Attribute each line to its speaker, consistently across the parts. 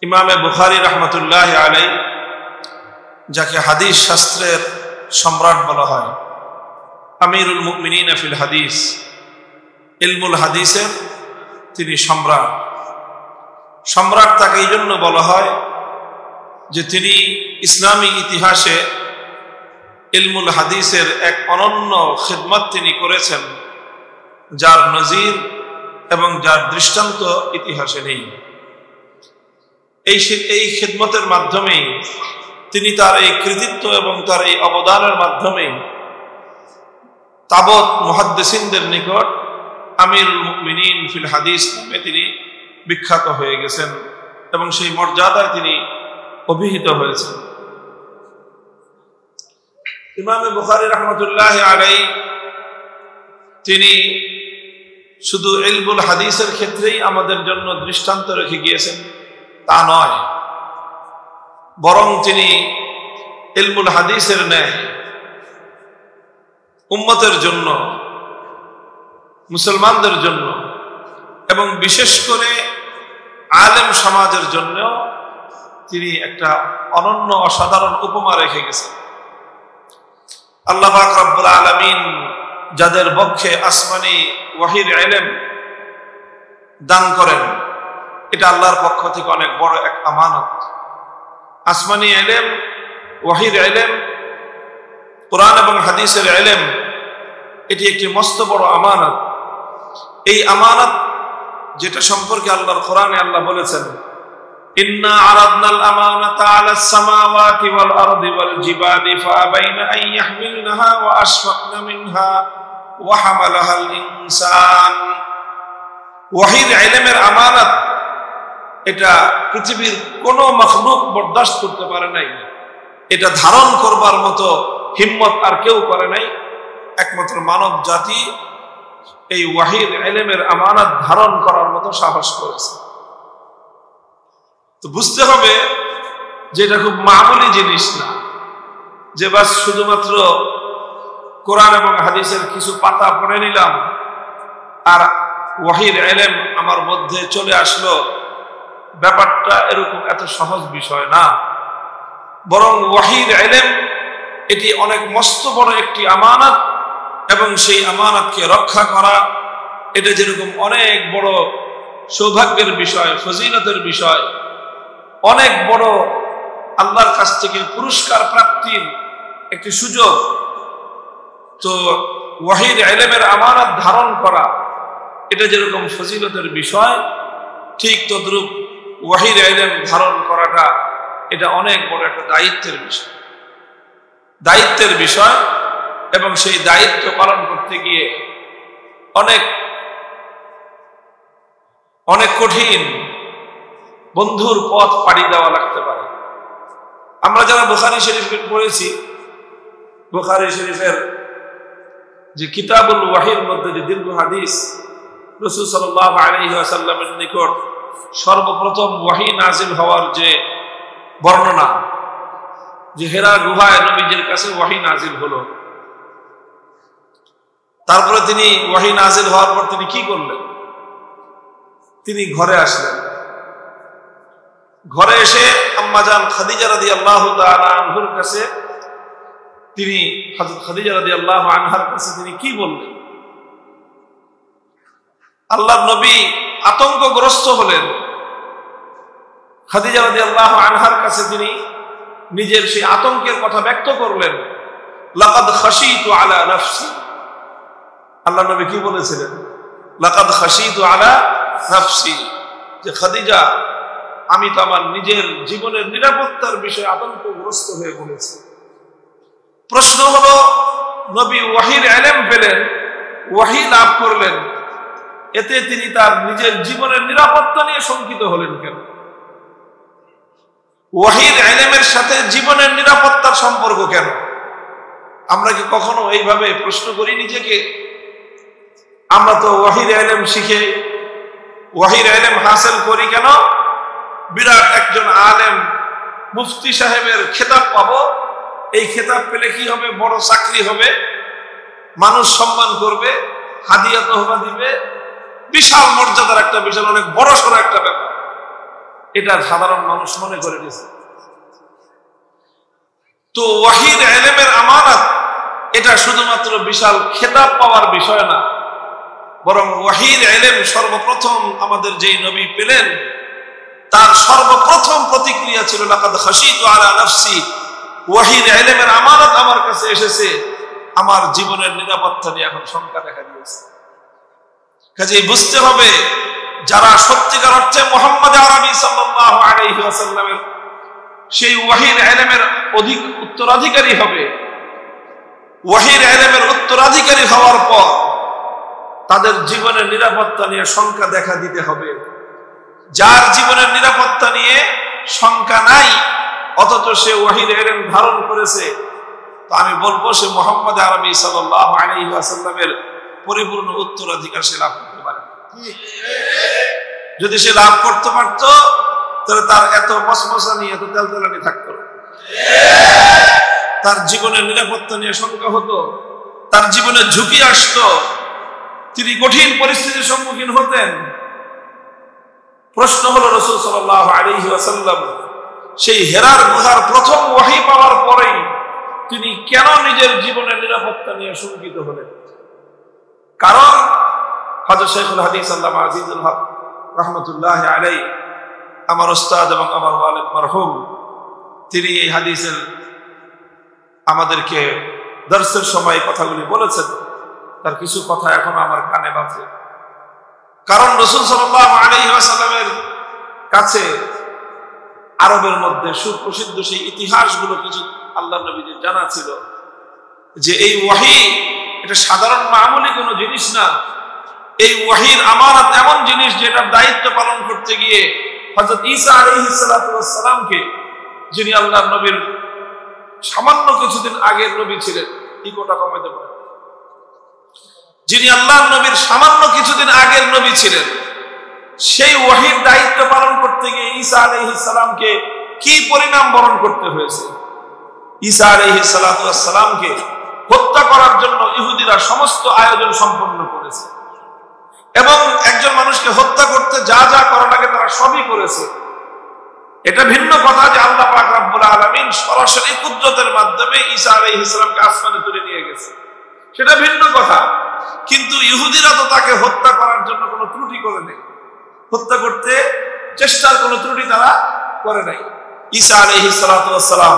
Speaker 1: ইমামে বুখারী রাহমাতুল্লাহি আলাইহি, যাকে হাদিস শাস্ত্রের সম্রাট বলা হয়, আমিরুল মুমিনিন ফিল হাদিস, ইলমুল হাদিসের তিনি সম্রাট। সম্রাট তাকে এই জন্য বলা হয় যে তিনি ইসলামী ইতিহাসে ইলমুল হাদিসের এক অনন্য খিদমত তিনি করেছেন, যার নজির এবং যার দৃষ্টান্ত ইতিহাসে নেই। এই খিদমতের মাধ্যমে তিনি তার এই কৃতিত্ব এবং তার এই অবদানের মাধ্যমে তাবৎ মুহাদ্দিসিনদের নিকট আমিরুল মুমিনিন ফিল হাদিস নামে তিনি বিখ্যাত হয়ে গেছেন এবং সেই মর্যাদায় তিনি অভিহিত হয়েছেন। ইমামে বুখারী রাহমাতুল্লাহি আলাইহি তিনি শুধু ইলমুল হাদিসের ক্ষেত্রেই আমাদের জন্য দৃষ্টান্ত রেখে গিয়েছেন তা নয়, বরং তিনি ইলমুল হাদিসের ন্যায় উম্মতের জন্য, মুসলমানদের জন্য এবং বিশেষ করে আলেম সমাজের জন্য তিনি একটা অনন্য অসাধারণ উপমা রেখে গেছেন। আল্লাহ পাক রব্বুল আলামিন যাদের পক্ষে আসমানি ওয়াহির ইলম দান করেন, এটা আল্লাহর পক্ষ থেকে অনেক বড় এক আমানত। আসমানি ইলম, ওয়াহির ইলম, কোরআন এবং হাদিসের ইলম, এটি একটি মস্ত বড় আমানত। এই আমানত যেটা সম্পর্কে আল্লাহর কোরআনে আল্লাহ বলেছেন, ইন্না আরাদনাল আমানাতা আলাস সামাওয়াতি ওয়াল আরদি ওয়াল জিবালি ফাআবাইনা আন ইয়াহমিলনাহা ওয়া আশফাকনা মিনহা ওয়া হামালাহাল ইনসান। ওয়াহির ইলমের আমানত এটা পৃথিবীর কোনো মাখলুক বরদাস্ত করতে পারে নাই, এটা ধারণ করবার মতো হিম্মত আর কেউ করে নাই, একমাত্র মানব জাতি এই ওয়াহির ইলমের আমানত ধারণ করার মতো সাহস করেছে। তো বুঝতে হবে যে এটা খুব মামুলি জিনিস না, যে বাস শুধুমাত্র কোরআন এবং হাদিসের কিছু পাতা পড়ে নিলাম আর ওয়াহির ইলম আমার মধ্যে চলে আসলো। ব্যাপারটা এরকম এত সহজ বিষয় না, বরং ওয়াহির ইলম এটি অনেক মস্ত বড় একটি আমানত এবং সেই আমানতকে রক্ষা করা এটা যেরকম অনেক বড় সৌভাগ্যের বিষয়, ফজিলতের বিষয়, অনেক বড় আল্লাহর কাছ থেকে পুরস্কার প্রাপ্তির একটি সুযোগ, তো ওয়াহির ইলমের আমানত ধারণ করা এটা যেরকম ফজিলতের বিষয়, ঠিক তদ্রূপ ওয়াহির ইলম ধারণ করাটা এটা অনেক বড় একটা দায়িত্বের বিষয় এবং সেই দায়িত্ব পালন করতে গিয়ে অনেক কঠিন বন্ধুর পথ পাড়ি দেওয়া লাগতে পারে। আমরা যারা বুখারী শরীফ পড়েছি, বুখারী শরীফের যে কিতাবুল ওয়াহির মধ্যে যে দীর্ঘ হাদিস, রাসূল সাল্লাল্লাহু আলাইহি ওয়াসাল্লামের নিকট সর্বপ্রথম ওয়াহি নাজিল হওয়ার যে বর্ণনা, যে হেরা গুহায় নবীজির কাছে ওয়াহি নাজিল হলো, তারপরে তিনি ওয়াহি নাজিল হওয়ার পর তিনি কি করলেন? তিনি ঘরে আসলেন। ঘরে এসে আম্মা জান খাদিজা রাদিয়াল্লাহু তাআলা আনহার কাছে তিনি, হযরত খাদিজা রাদিয়াল্লাহু আনহার কাছে তিনি কি বললেন? আল্লাহর নবী আতঙ্কগ্রস্ত হলেন। খাদিজা রাদিয়াল্লাহু আনহার কাছে তিনি নিজের সেই আতঙ্কের কথা ব্যক্ত করলেন। লাকাদ খাশিতু আলা নাফসি, আল্লাহ নবী কি বলেছিলেন? লাকাদ খাশিতু আলা নাফসি, যে খাদিজা আমি তো আমার নিজের জীবনের নিরাপত্তার বিষয়ে আতঙ্কগ্রস্ত হয়ে পড়েছি। প্রশ্ন হলো, নবী ওয়াহির ইলম পেলেন, ওয়াহি লাভ করলেন, এতে তিনি তার নিজের জীবনের নিরাপত্তা নিয়ে শঙ্কিত হলেন কেন? ওয়াহির ইলমের সাথে জীবনের নিরাপত্তার সম্পর্ক কেন? আমরা কি কখনো এইভাবে প্রশ্ন করি নিজেকে? আমরা তো ওয়াহির ইলম শিখে ওয়াহির ইলম হাসিল করি কেন? বিরাট একজন আলেম মুফতি সাহেবের খেতাব পাবো, এই খেতাব পেলে কি হবে? বড় চাকরি হবে, মানুষ সম্মান করবে, হাদিয়া তোহফা দিবে, বিশাল মর্যাদার একটা বিশাল অনেক বড় সড়ো একটা ব্যাপার। এটা সাধারণ মানুষ মনে করে দিয়েছে। তো ওয়াহির ইলমের আমানত এটা শুধুমাত্র বিশাল খেতাব পাওয়ার বিষয় না, বরং ওয়াহির ইলম সর্বপ্রথম আমাদের যেই নবী পেলেন তার সর্বপ্রথম প্রতিক্রিয়া ছিল লাকাদ খাশিতু আলা নাফসি, ওয়াহির ইলমের আমানত আমার কাছে এসেছে, আমার জীবনের নিরাপত্তা নিয়ে এখন শঙ্কা দেখা দিয়েছে। কাজেই বুঝতে হবে যারা সত্যিকার অর্থে মুহাম্মদ আরবি সাল্লাল্লাহু আলাইহি ওয়াসাল্লামের সেই ওয়াহির ইলমের উত্তরাধিকারী হবে, ওয়াহির ইলমের উত্তরাধিকারী হওয়ার পর তাদের জীবনের নিরাপত্তা নিয়ে শঙ্কা দেখা দিতে হবে। যার জীবনের নিরাপত্তা নিয়ে শঙ্কা নাই অথচ সে ওয়াহির ইলম ধারণ করেছে, তো আমি বলবো সে মুহাম্মদ আরবি সাল্লাল্লাহু আলাইহি ওয়াসাল্লামের পরিপূর্ণ উত্তরাধিকার সে লাভ করতে পারে। যদি সে লাভ করতে পারত তাহলে তার এত মসমসা নিয়ে এত তেলতেলানি থাকতো না, তার জীবনের নিরাপত্তা নিয়ে শঙ্কা হতো, তার জীবনে ঝুঁকি আসতো, তিনি কঠিন পরিস্থিতির সম্মুখীন হতেন। প্রশ্ন হলো রাসূল সাল্লাল্লাহু আলাইহি ওয়াসাল্লাম সেই হেরার গুহার প্রথম ওহী পাওয়ার পরেই তিনি কেন নিজের জীবনের নিরাপত্তা নিয়ে শঙ্কিত হলেন? কারণ হযরত শাইখুল হাদিস আল্লামা আজিজুল হক রাহমাতুল্লাহি আলাইহি আমার উস্তাদ এবং আমার ওয়ালিদ মারহুম, তিনি এই হাদিসের আমাদেরকে দর্সের সময় কথাগুলি বলেছেন, তার কিছু কথা এখন আমার কানে বাজে। কারণ রাসূল সাল্লাল্লাহু আলাইহি ওয়াসাল্লামের কাছে আরবের মধ্যে সুপ্রসিদ্ধ সেই ইতিহাসগুলো কিছু আল্লাহর নবীর জানা ছিল যে এই ওয়াহী এটা সাধারণ মামুলি কোনো জিনিস না। এই ওয়াহীর আমানত এমন জিনিস যেটার দায়িত্ব পালন করতে গিয়ে হযরত ঈসা আলাইহিস সালাতু ওয়াস সালামকে, যিনি আল্লাহর নবীর সামান্য কিছুদিন আগের নবী ছিলেন, ইকোটা কমাইতে পারে, যিনি আল্লাহর নবীর সামান্য কিছুদিন আগের নবী ছিলেন, সেই ওয়াহীর দায়িত্ব পালন করতে গিয়ে ঈসা আলাইহিস সালামকে কি পরিণাম বরণ করতে হয়েছে? ঈসা আলাইহিস সালাতু ওয়াস সালামকে হত্যা করার জন্য ইহুদিরা সমস্ত আয়োজন সম্পন্ন করেছে এবং একজন মানুষকে হত্যা করতে যা যা করা লাগে তারা সবই করেছে। এটা ভিন্ন কথা যে আল্লাহ পাক রব্বুল আলামিন সরাসরি কুদরতের মাধ্যমে ঈসা আলাইহিস সালামকে আসমানে তুলে নিয়ে গেছে, সেটা ভিন্ন কথা। কিন্তু ইহুদিরা তো তাকে হত্যা করার জন্য কোনো ত্রুটি করে নাই, হত্যা করতে চেষ্টার কোনো ত্রুটি তারা করে নাই। ঈসা আলাইহিস সালাতু ওয়াস সালাম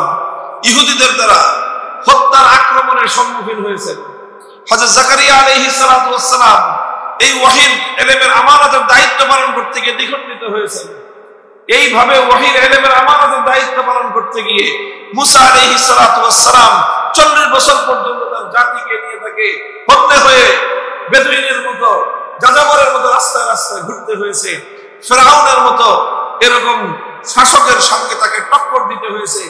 Speaker 1: ইহুদিদের দ্বারা হত্যার আক্রমণের সম্মুখীন হয়েছেন। হযরত জাকারিয়া আলাইহিস সালাতু ওয়াস সালাম এই ওয়াহীর ইলমের আমানতের দায়িত্ব পালন করতে গিয়ে দ্বিখণ্ডিত হয়েছেন। এইভাবে ওয়াহীর ইলমের আমানতের দায়িত্ব পালন করতে গিয়ে মুসা আলাইহিস সালাতু ওয়াস সালাম 40 বছর পর্যন্ত তার জাতিকে নিয়ে তাকে হত্যা হয়ে বেদুইনের মতো, যাযাবরের মতো রাস্তায় রাস্তায় ঘুরতে হয়েছে। ফিরআউনের মতো এরকম শাসকের সঙ্গে তাকে টক্কর দিতে হয়েছে।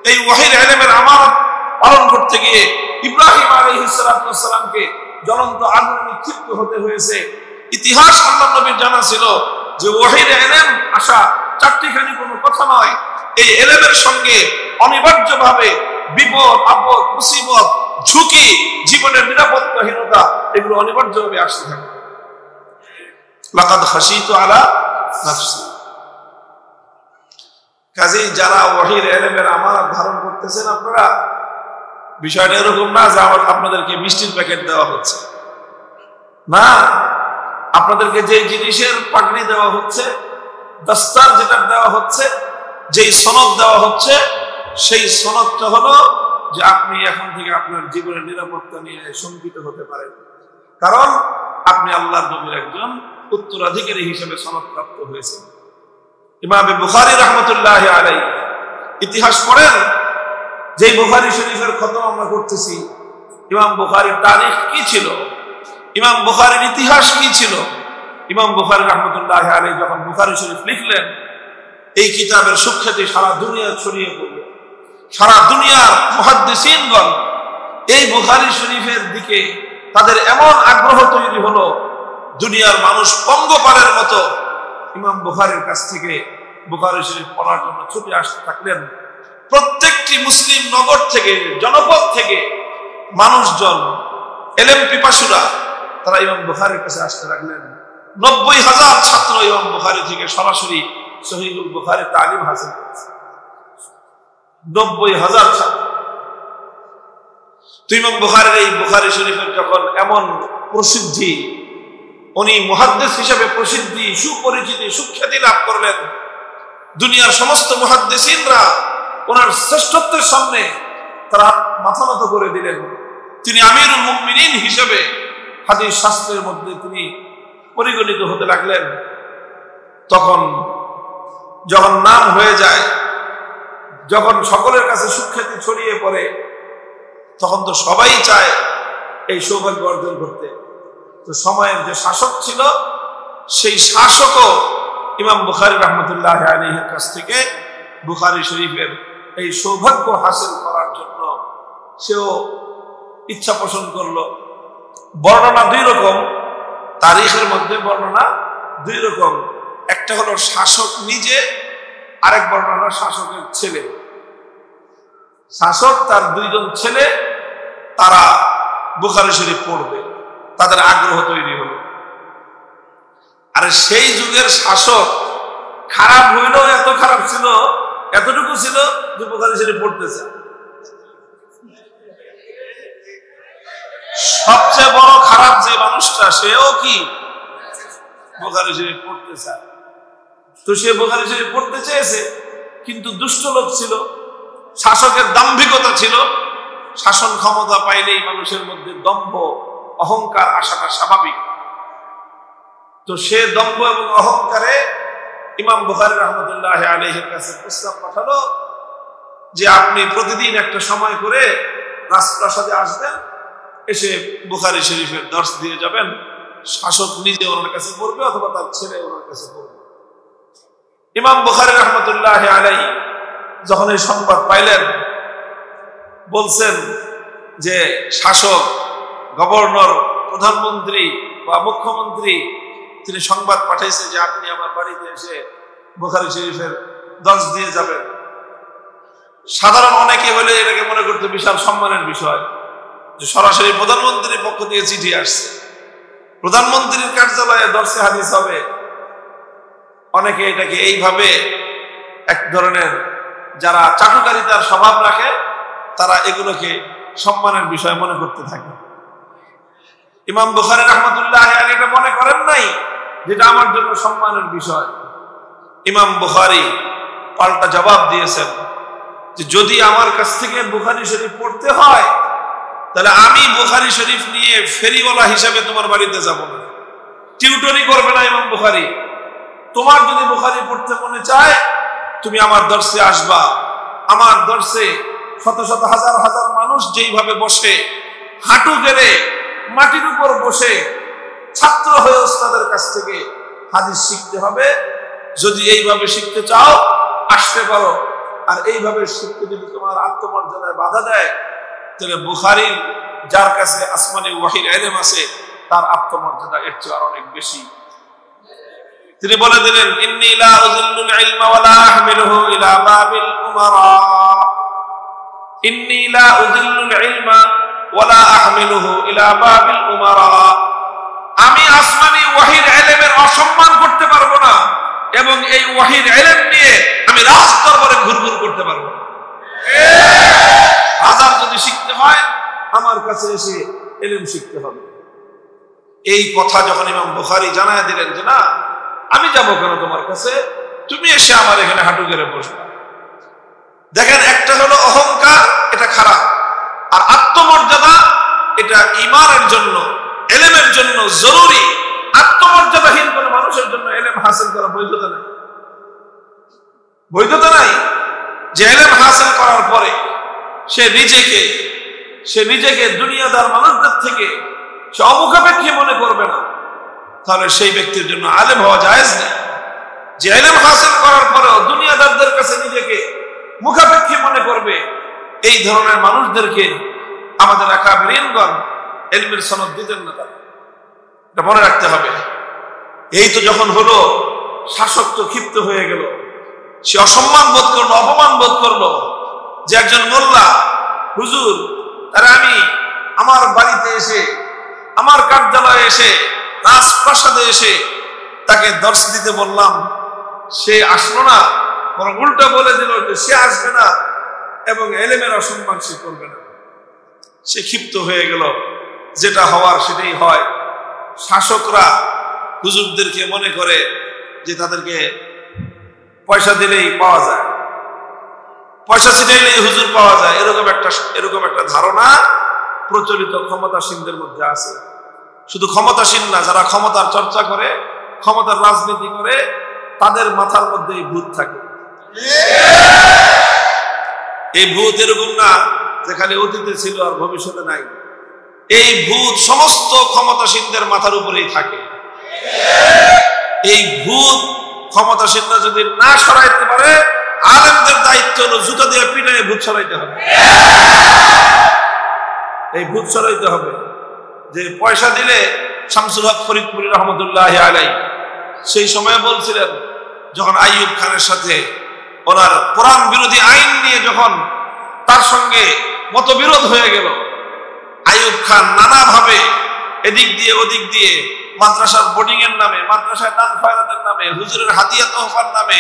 Speaker 1: এই ওয়াহীর ইলমের আমানত পালন করতে গিয়ে ইব্রাহিম আলাইহিস সালাতু ওয়াস সালামকে জ্বলন্ত আগুনে নিক্ষিপ্ত হতে হয়েছে। ইতিহাস আল্লাহর নবীর জানা ছিল যে ওয়াহীর ইলম আসা চারটিখানি কোনো কথা নয়, এই ইলমের সঙ্গে অনিবার্যভাবে বিপদ আপদ মুসিবত ঝুঁকি জীবনের নিরাপত্তাহীনতা এগুলো অনিবার্যভাবে আসতে থাকে। লাকাদ খাশিতু আলা নাফসি। কাজেই যারা ওয়াহীর ইলমের আমানত ধারণ করতেছেন আপনারা, বিষয়টা এরকম না যে আপনাদেরকে মিষ্টির প্যাকেট দেওয়া হচ্ছে না, আপনাদেরকে যে জিনিসের পাগড়ি দেওয়া হচ্ছে, দস্তার যেটা দেওয়া হচ্ছে, যেই সনদ দেওয়া হচ্ছে, সেই সনদটা হলো যে আপনি এখন থেকে আপনার জীবনের নিরাপত্তা নিয়ে শঙ্কিত হতে পারেন, কারণ আপনি আল্লাহর নবীর একজন উত্তরাধিকারী হিসেবে সনদ প্রাপ্ত হয়েছেন। ইমাম বুখারী রাহমাতুল্লাহি আলাইহি ইতিহাস পড়েন, যেই বুখারী শরীফের খতম আমরা করতেছি, ইমাম বুখারীর তারিখ কি ছিল, ইমাম বুখারীর ইতিহাস কি ছিল। ইমাম বুখারী রাহমাতুল্লাহি আলাইহি যখন বুখারী শরীফ লিখলেন, এই কিতাবের সুখ্যাতি সারা দুনিয়া ছড়িয়ে পড়ল। সারা দুনিয়ার মুহাদ্দিসিনগণ এই বুখারী শরীফের দিকে তাদের এমন আগ্রহ তৈরি হলো, দুনিয়ার মানুষ পঙ্গপালের মতো ইমাম বুখারীর কাছ থেকে বুখারী শরীফ পড়ার জন্য ছুটে আসতে থাকলেন। প্রত্যেকটি মুসলিম নগর থেকে, জনপদ থেকে মানুষজন, এলেম পিপাসুরা, তারা ইমাম বুখারীর কাছে আসতে লাগলেন। 90,000 ছাত্র ইমাম বুখারী থেকে সরাসরি সহিহুল বুখারী তালিম হাসিল করেছে। 90,000 ছাত্র। তো ইমাম বুখারীর এই বুখারী শরীফের যখন এমন প্রসিদ্ধি, উনি মুহাদ্দিস হিসেবে প্রসিদ্ধি, সুপরিচিতি, সুখ্যাতি লাভ করলেন, দুনিয়ার সমস্ত মুহাদ্দিসিনরা ওনার শ্রেষ্ঠত্বের সামনে তারা মাথা নত করে দিলেন। তিনি আমিরুল মুমিনিন হিসেবে হাদিস শাস্ত্রের মধ্যে তিনি পরিগণিত হতে লাগলেন। তখন যখন নাম হয়ে যায়, যখন সকলের কাছে সুখ্যাতি ছড়িয়ে পড়ে, তখন তো সবাই চায় এই সৌভাগ্য অর্জন করতে। তো সময়ের যে শাসক ছিল, সেই শাসকও ইমাম বুখারী রাহমাতুল্লাহি আলাইহির কাছ থেকে বুখারী শরীফের এই সৌভাগ্য হাসিল করার জন্য সেও ইচ্ছা পোষণ করলো। বর্ণনা দুই রকম, তারিখের মধ্যে বর্ণনা দুই রকম। একটা হলো শাসক নিজে, আরেক বর্ণনা শাসকের ছেলে। শাসক তার দুইজন ছেলে, তারা বুখারী শরীফ পড়বে, তাদের আগ্রহ তৈরি হলো। আর সেই যুগের শাসক খারাপ হইলেও এত খারাপ ছিল, এতটুকু ছিল যে বুখারী শরীফ পড়তে চায়। সবচেয়ে বড় খারাপ যে মানুষটা, সেও কি বুখারী শরীফ পড়তে চায়। তো সে বুখারী শরীফ পড়তে চেয়েছে, কিন্তু দুষ্ট লোক ছিল, শাসকের দাম্ভিকতা ছিল। শাসন ক্ষমতা পাইলেই মানুষের মধ্যে দম্ভ, অহংকার আসাটা স্বাভাবিক। তো সে দম্ভ এবং অহংকারে ইমাম বুখারী রাহমাতুল্লাহি আলাইহির কাছে প্রস্তাব পাঠালো যে আপনি প্রতিদিন একটা সময় করে রাজপ্রাসাদে আসবেন, এসে বুখারী শরীফের দর্শ দিয়ে যাবেন। শাসক নিজে ওনার কাছে পড়বে অথবা তার ছেলে ওনার কাছে পড়বে। ইমাম বুখারী রাহমাতুল্লাহি আলাইহি যখন এই সংবাদ পাইলেন, বলছেন যে শাসক, গভর্নর, প্রধানমন্ত্রী বা মুখ্যমন্ত্রী, তিনি সংবাদ পাঠাইছে যে আপনি আমার বাড়িতে এসে বুখারী শরীফের দর্শ দিয়ে যাবেন। সাধারণ অনেকে হলে এটাকে মনে করতে বিশাল সম্মানের বিষয় যে সরাসরি প্রধানমন্ত্রীর পক্ষ থেকে চিঠি আসছে, প্রধানমন্ত্রীর কার্যালয়ে দর্শে হাদিস হবে। অনেকে এটাকে এইভাবে এক ধরনের, যারা চাটুকারিতার স্বভাব রাখে, তারা এগুলোকে সম্মানের বিষয় মনে করতে থাকে। ইমাম বুখারী রাহমাতুল্লাহি আলাইহি এটা মনে করেন নাই যেটা আমার জন্য সম্মানের বিষয়। ইমাম বুখারী পাল্টা জবাব দিয়েছেন যে যদি আমার কাছ থেকে বুখারী শরীফ পড়তে হয়, তাহলে আমি বুখারী শরীফ নিয়ে ফেরিওয়ালা হিসেবে তোমার বাড়িতে যাব না, টিউটরি করবে না ইমাম বুখারী। তোমার যদি বুখারী পড়তে মনে চায়, তুমি আমার দর্শে আসবা। আমার দর্শে শত শত হাজার হাজার মানুষ যেইভাবে বসে, হাঁটু গেড়ে মাটির উপর বসে ছাত্র হয়ে ওস্তাদের কাছ থেকে হাদিস শিখতে হবে। যদি এইভাবে শিখতে চাও, আসতে পারো। আর এইভাবে শিখতে যদি তোমার আত্মমর্যাদায় বাধা দেয়, তাহলে বুখারী, যার কাছে আসমানি ওয়াহির ইলম আছে, তার আত্মমর্যাদা এর চেয়ে অনেক বেশি। তিনি বলে দিলেন, ইন্নী লা উযিল্লুল ইলমা ওয়া লা আহমিলুহু ইলা বাবিল উমারা। ইন্নী লা উযিল্লুল ইলমা ওয়া লা আহমিলুহু ইলা বাবিল উমারা। আমি আসমানি ওয়াহির ইলমের অসম্মান করতে পারবো না, এবং এই ওয়াহির ইলম নিয়ে আমি রাজ দরবারে ঘুরঘুর করতে পারবো না। রাজার যদি শিখতে হয়, আমার কাছে এসে ইলম শিখতে হবে। এই কথা যখন ইমাম বুখারী জানায় দিলেন যে না, আমি যাবো কেন তোমার কাছে, তুমি এসে আমার এখানে হাঁটু গেড়ে বসবা। দেখেন, একটা হলো অহংকার, এটা খারাপ, আর আত্মমর্যাদা, এটা ঈমানের জন্য, ইলমের জন্য জরুরি। আত্মমর্যাদাহীন কোন মানুষের জন্য ইলম হাসিল করা বৈধতা নাই। বৈধতা নাই যে ইলম হাসিল করার পরে সে নিজেকে দুনিয়াদার মানুষদের থেকে সে অমুখাপেক্ষী মনে করবে না, তাহলে সেই ব্যক্তির জন্য আলেম হওয়া জায়েজ নেই। যে ইলম হাসিল করার পরেও দুনিয়াদারদের কাছে নিজেকে মুখাপেক্ষী মনে করবে, এই ধরনের মানুষদেরকে আমাদের আকাবিরিনগণ ইলমের সনদ দিতেন না। এটা মনে রাখতে হবে। এই তো যখন হলো শাসক তো ক্ষিপ্ত হয়ে গেল, সে অসম্মান বোধ করলো, অপমান বোধ করলো যে একজন মোল্লা হুজুর তারা আমি আমার বাড়িতে এসে, আমার কার্যালয়ে এসে, রাজপ্রাসাদে এসে তাকে দর্শ দিতে বললাম, সে আসলো না, বরং উল্টা বলে দিল যে সে আসবে না এবং এলেমের অসম্মান সে করবে না। সে ক্ষিপ্ত হয়ে গেল। যেটা হওয়ার সেটাই হয়। শাসকরা হুজুরদেরকে মনে করে যে তাদেরকে পয়সা দিলেই পাওয়া যায়, পয়সা ছিটাইলেই হুজুর পাওয়া যায়, এরকম একটা ধারণা প্রচলিত ক্ষমতাসীনদের মধ্যে আছে। শুধু ক্ষমতাসীন না, যারা ক্ষমতার চর্চা করে, ক্ষমতার রাজনীতি করে, তাদের মাথার মধ্যে এই ভূত থাকে। এই ভূত এরকম না যে খালি অতীতে ছিল আর ভবিষ্যতে নাই। এই ভূত সমস্ত ক্ষমতাসীনদের মাথার উপরেই থাকে। এই ভূত ক্ষমতাসীনরা যদি না সরাইতে পারে, আলেমদের দায়িত্ব হলো জুতা দিয়ে পিটাইয়ে ভূত সরাইতে হবে। এই ভূত সরাইতে হবে। যে পয়সা দিলে শামসুল হক ফরিদপুরি রহমতুল্লাহ আলাইহি সেই সময় বলছিলেন, যখন আইয়ুব খানের সাথে ওনার কোরআন বিরোধী আইন নিয়ে যখন তার সঙ্গে মতবিরোধ হয়ে গেল, আইয়ুব খান নানাভাবে এদিক দিয়ে ওদিক দিয়ে মাদ্রাসার বোর্ডিং এর নামে, মাদ্রাসায় দান খয়রাতের নামে, হুজুরের হাদিয়া তোহফার নামে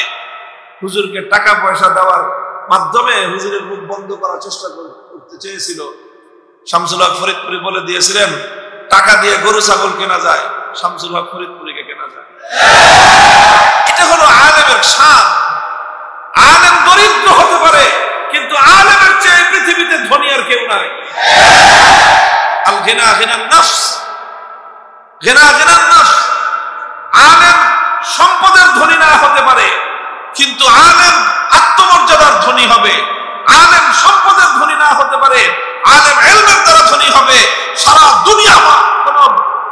Speaker 1: হুজুরকে টাকা পয়সা দেওয়ার মাধ্যমে হুজুরের মুখ বন্ধ করার চেষ্টা করতে চেয়েছিল। শামসুল হক ফরিদপুরি বলে দিয়েছিলেন, টাকা দিয়ে গরু ছাগল কেনা যায়, শামসুল হক ফরিদপুরিকে কেনা যায়। এটা হলো আলেমের শান। আলেম দরিদ্র হতে পারে, কিন্তু আলেমের চেয়ে পৃথিবীতে ধনী আর কেউ নাই। আল গিনা গিনান নফস, গিনা গিনান নফস। আলেম সম্পদের ধনী না হতে পারে, কিন্তু আলেম আত্মমর্যাদার ধনী হবে। আলেম সম্পদের ধনী না হতে পারে, আলেম ইলমের দ্বারা ধনী হবে। সারা দুনিয়া কোন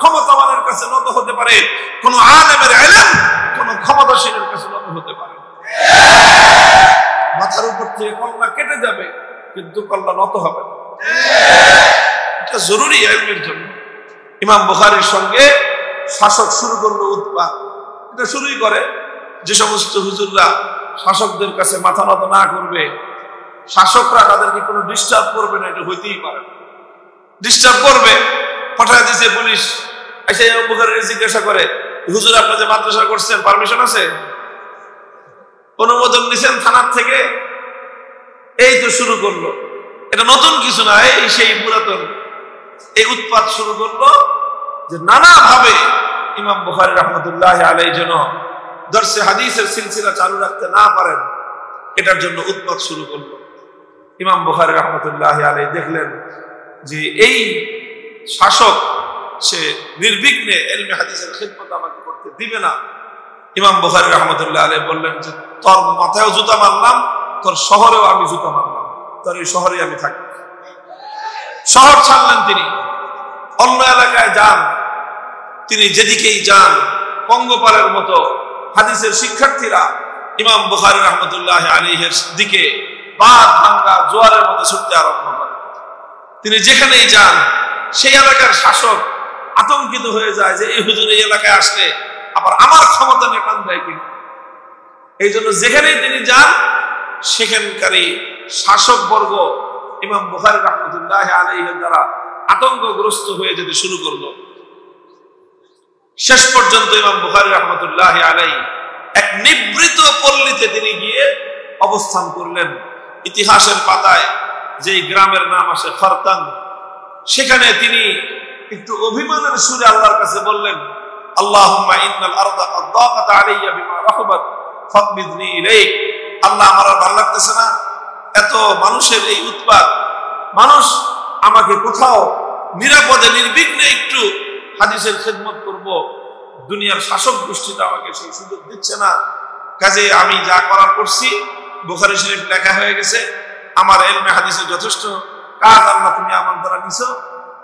Speaker 1: ক্ষমতাবানের কাছে নত হতে পারে, কোন আলেমের ইলম কোন ক্ষমতাশীলের কাছে নত হতে পারে। মাথার উপর থেকে কল্লা কেটে যাবে, কিন্তু কল্লা নত হবে না। এটা জরুরি ইলমের জন্য। ইমাম বুখারীর সঙ্গে শাসক শুরু করলো উৎপাত। এটা শুরুই করে যে সমস্ত হুজুররা শাসকদের কাছে মাথা নত না করবে, শাসকরা তাদেরকে কোনো ডিস্টার্ব করবে না, এটা হইতেই পারে। ডিস্টার্ব করবে, পাঠায় দিয়েছে পুলিশ, এসে ইমাম বুখারীর জিজ্ঞাসা করে, হুজুর আপনি যে মাদ্রাসা করছেন পারমিশন আছে, অনুমোদন নিছেন থানার থেকে? এই তো শুরু করলো। এটা নতুন কিছু না, এই সেই পুরাতন। এই উৎপাত শুরু করলো যে নানাভাবে ইমাম বুখারী রাহমাতুল্লাহি আলাইহি যেন দর্সে হাদিসের সিলসিলা চালু রাখতে না পারেন, এটার জন্য উৎপাত শুরু করলো। ইমাম বুখারী রাহমাতুল্লাহি আলাইহি দেখলেন যে এই শাসক সে নির্বিঘ্নে ইলমে হাদিসের খিদমত আমাকে করতে দিবে না। ইমাম বুখারী রাহমাতুল্লাহি আলাইহি বললেন যে তোর মাথায়ও জুতা মারলাম, তোর শহরেও আমি জুতা মারলাম, তোর এই শহরেই আমি থাকি। শহর ছাড়লেন তিনি, অন্য এলাকায় যান। তিনি যেদিকেই যান, পঙ্গপালের মতো হাদিসের শিক্ষার্থীরা ইমাম বুখারী রাহমাতুল্লাহি আলাইহির দিকে বাঁধ ভাঙ্গা জোয়ারের মতো ছুটতে আরম্ভ করে। তিনি যেখানেই যান, সেই এলাকার শাসক আতঙ্কিত হয়ে যায় যে এই হুজুর এই এলাকায় আসলে আবার আমার ক্ষমতা নিয়ে টান দেয় কিনা। এই জন্য যেখানেই তিনি যান, সেখানকারই শাসক বর্গ ইমাম বুখারী রাহমাতুল্লাহি আলাইহির দ্বারা আতঙ্কগ্রস্ত হয়ে যেতে শুরু করলো। শেষ পর্যন্ত ইমাম বুখারী রাহমাতুল্লাহি আলাইহি এক নিভৃত পল্লীতে তিনি গিয়ে অবস্থান করলেন। ইতিহাসের পাতায় যেই গ্রামের নাম আসে ফারতান, সেখানে তিনি একটু অভিমানের সুরে আল্লাহর কাছে বললেন, আল্লাহুম্মা ইন্নাল আরদা ক্বাদ দাকাত আলাইয়া বিমা রাহাবাত ফাকবিদনি ইলাইক। আল্লাহ, আমার আর ভালো লাগতেছে না, এত মানুষের এই উৎপাত, মানুষ আমাকে কোথাও নিরাপদে নির্বিঘ্নে একটু হাদিসের খেদমত করব, দুনিয়ার শাসক গোষ্ঠীটা আমাকে সেই সুযোগ দিচ্ছে না। কাজে আমি যা করার করছি, বুখারী শরীফ লেখা হয়ে গেছে, আমার ইলমে হাদিসের যথেষ্ট কাজ আল্লাহ তুমি আমার দ্বারা নিছো,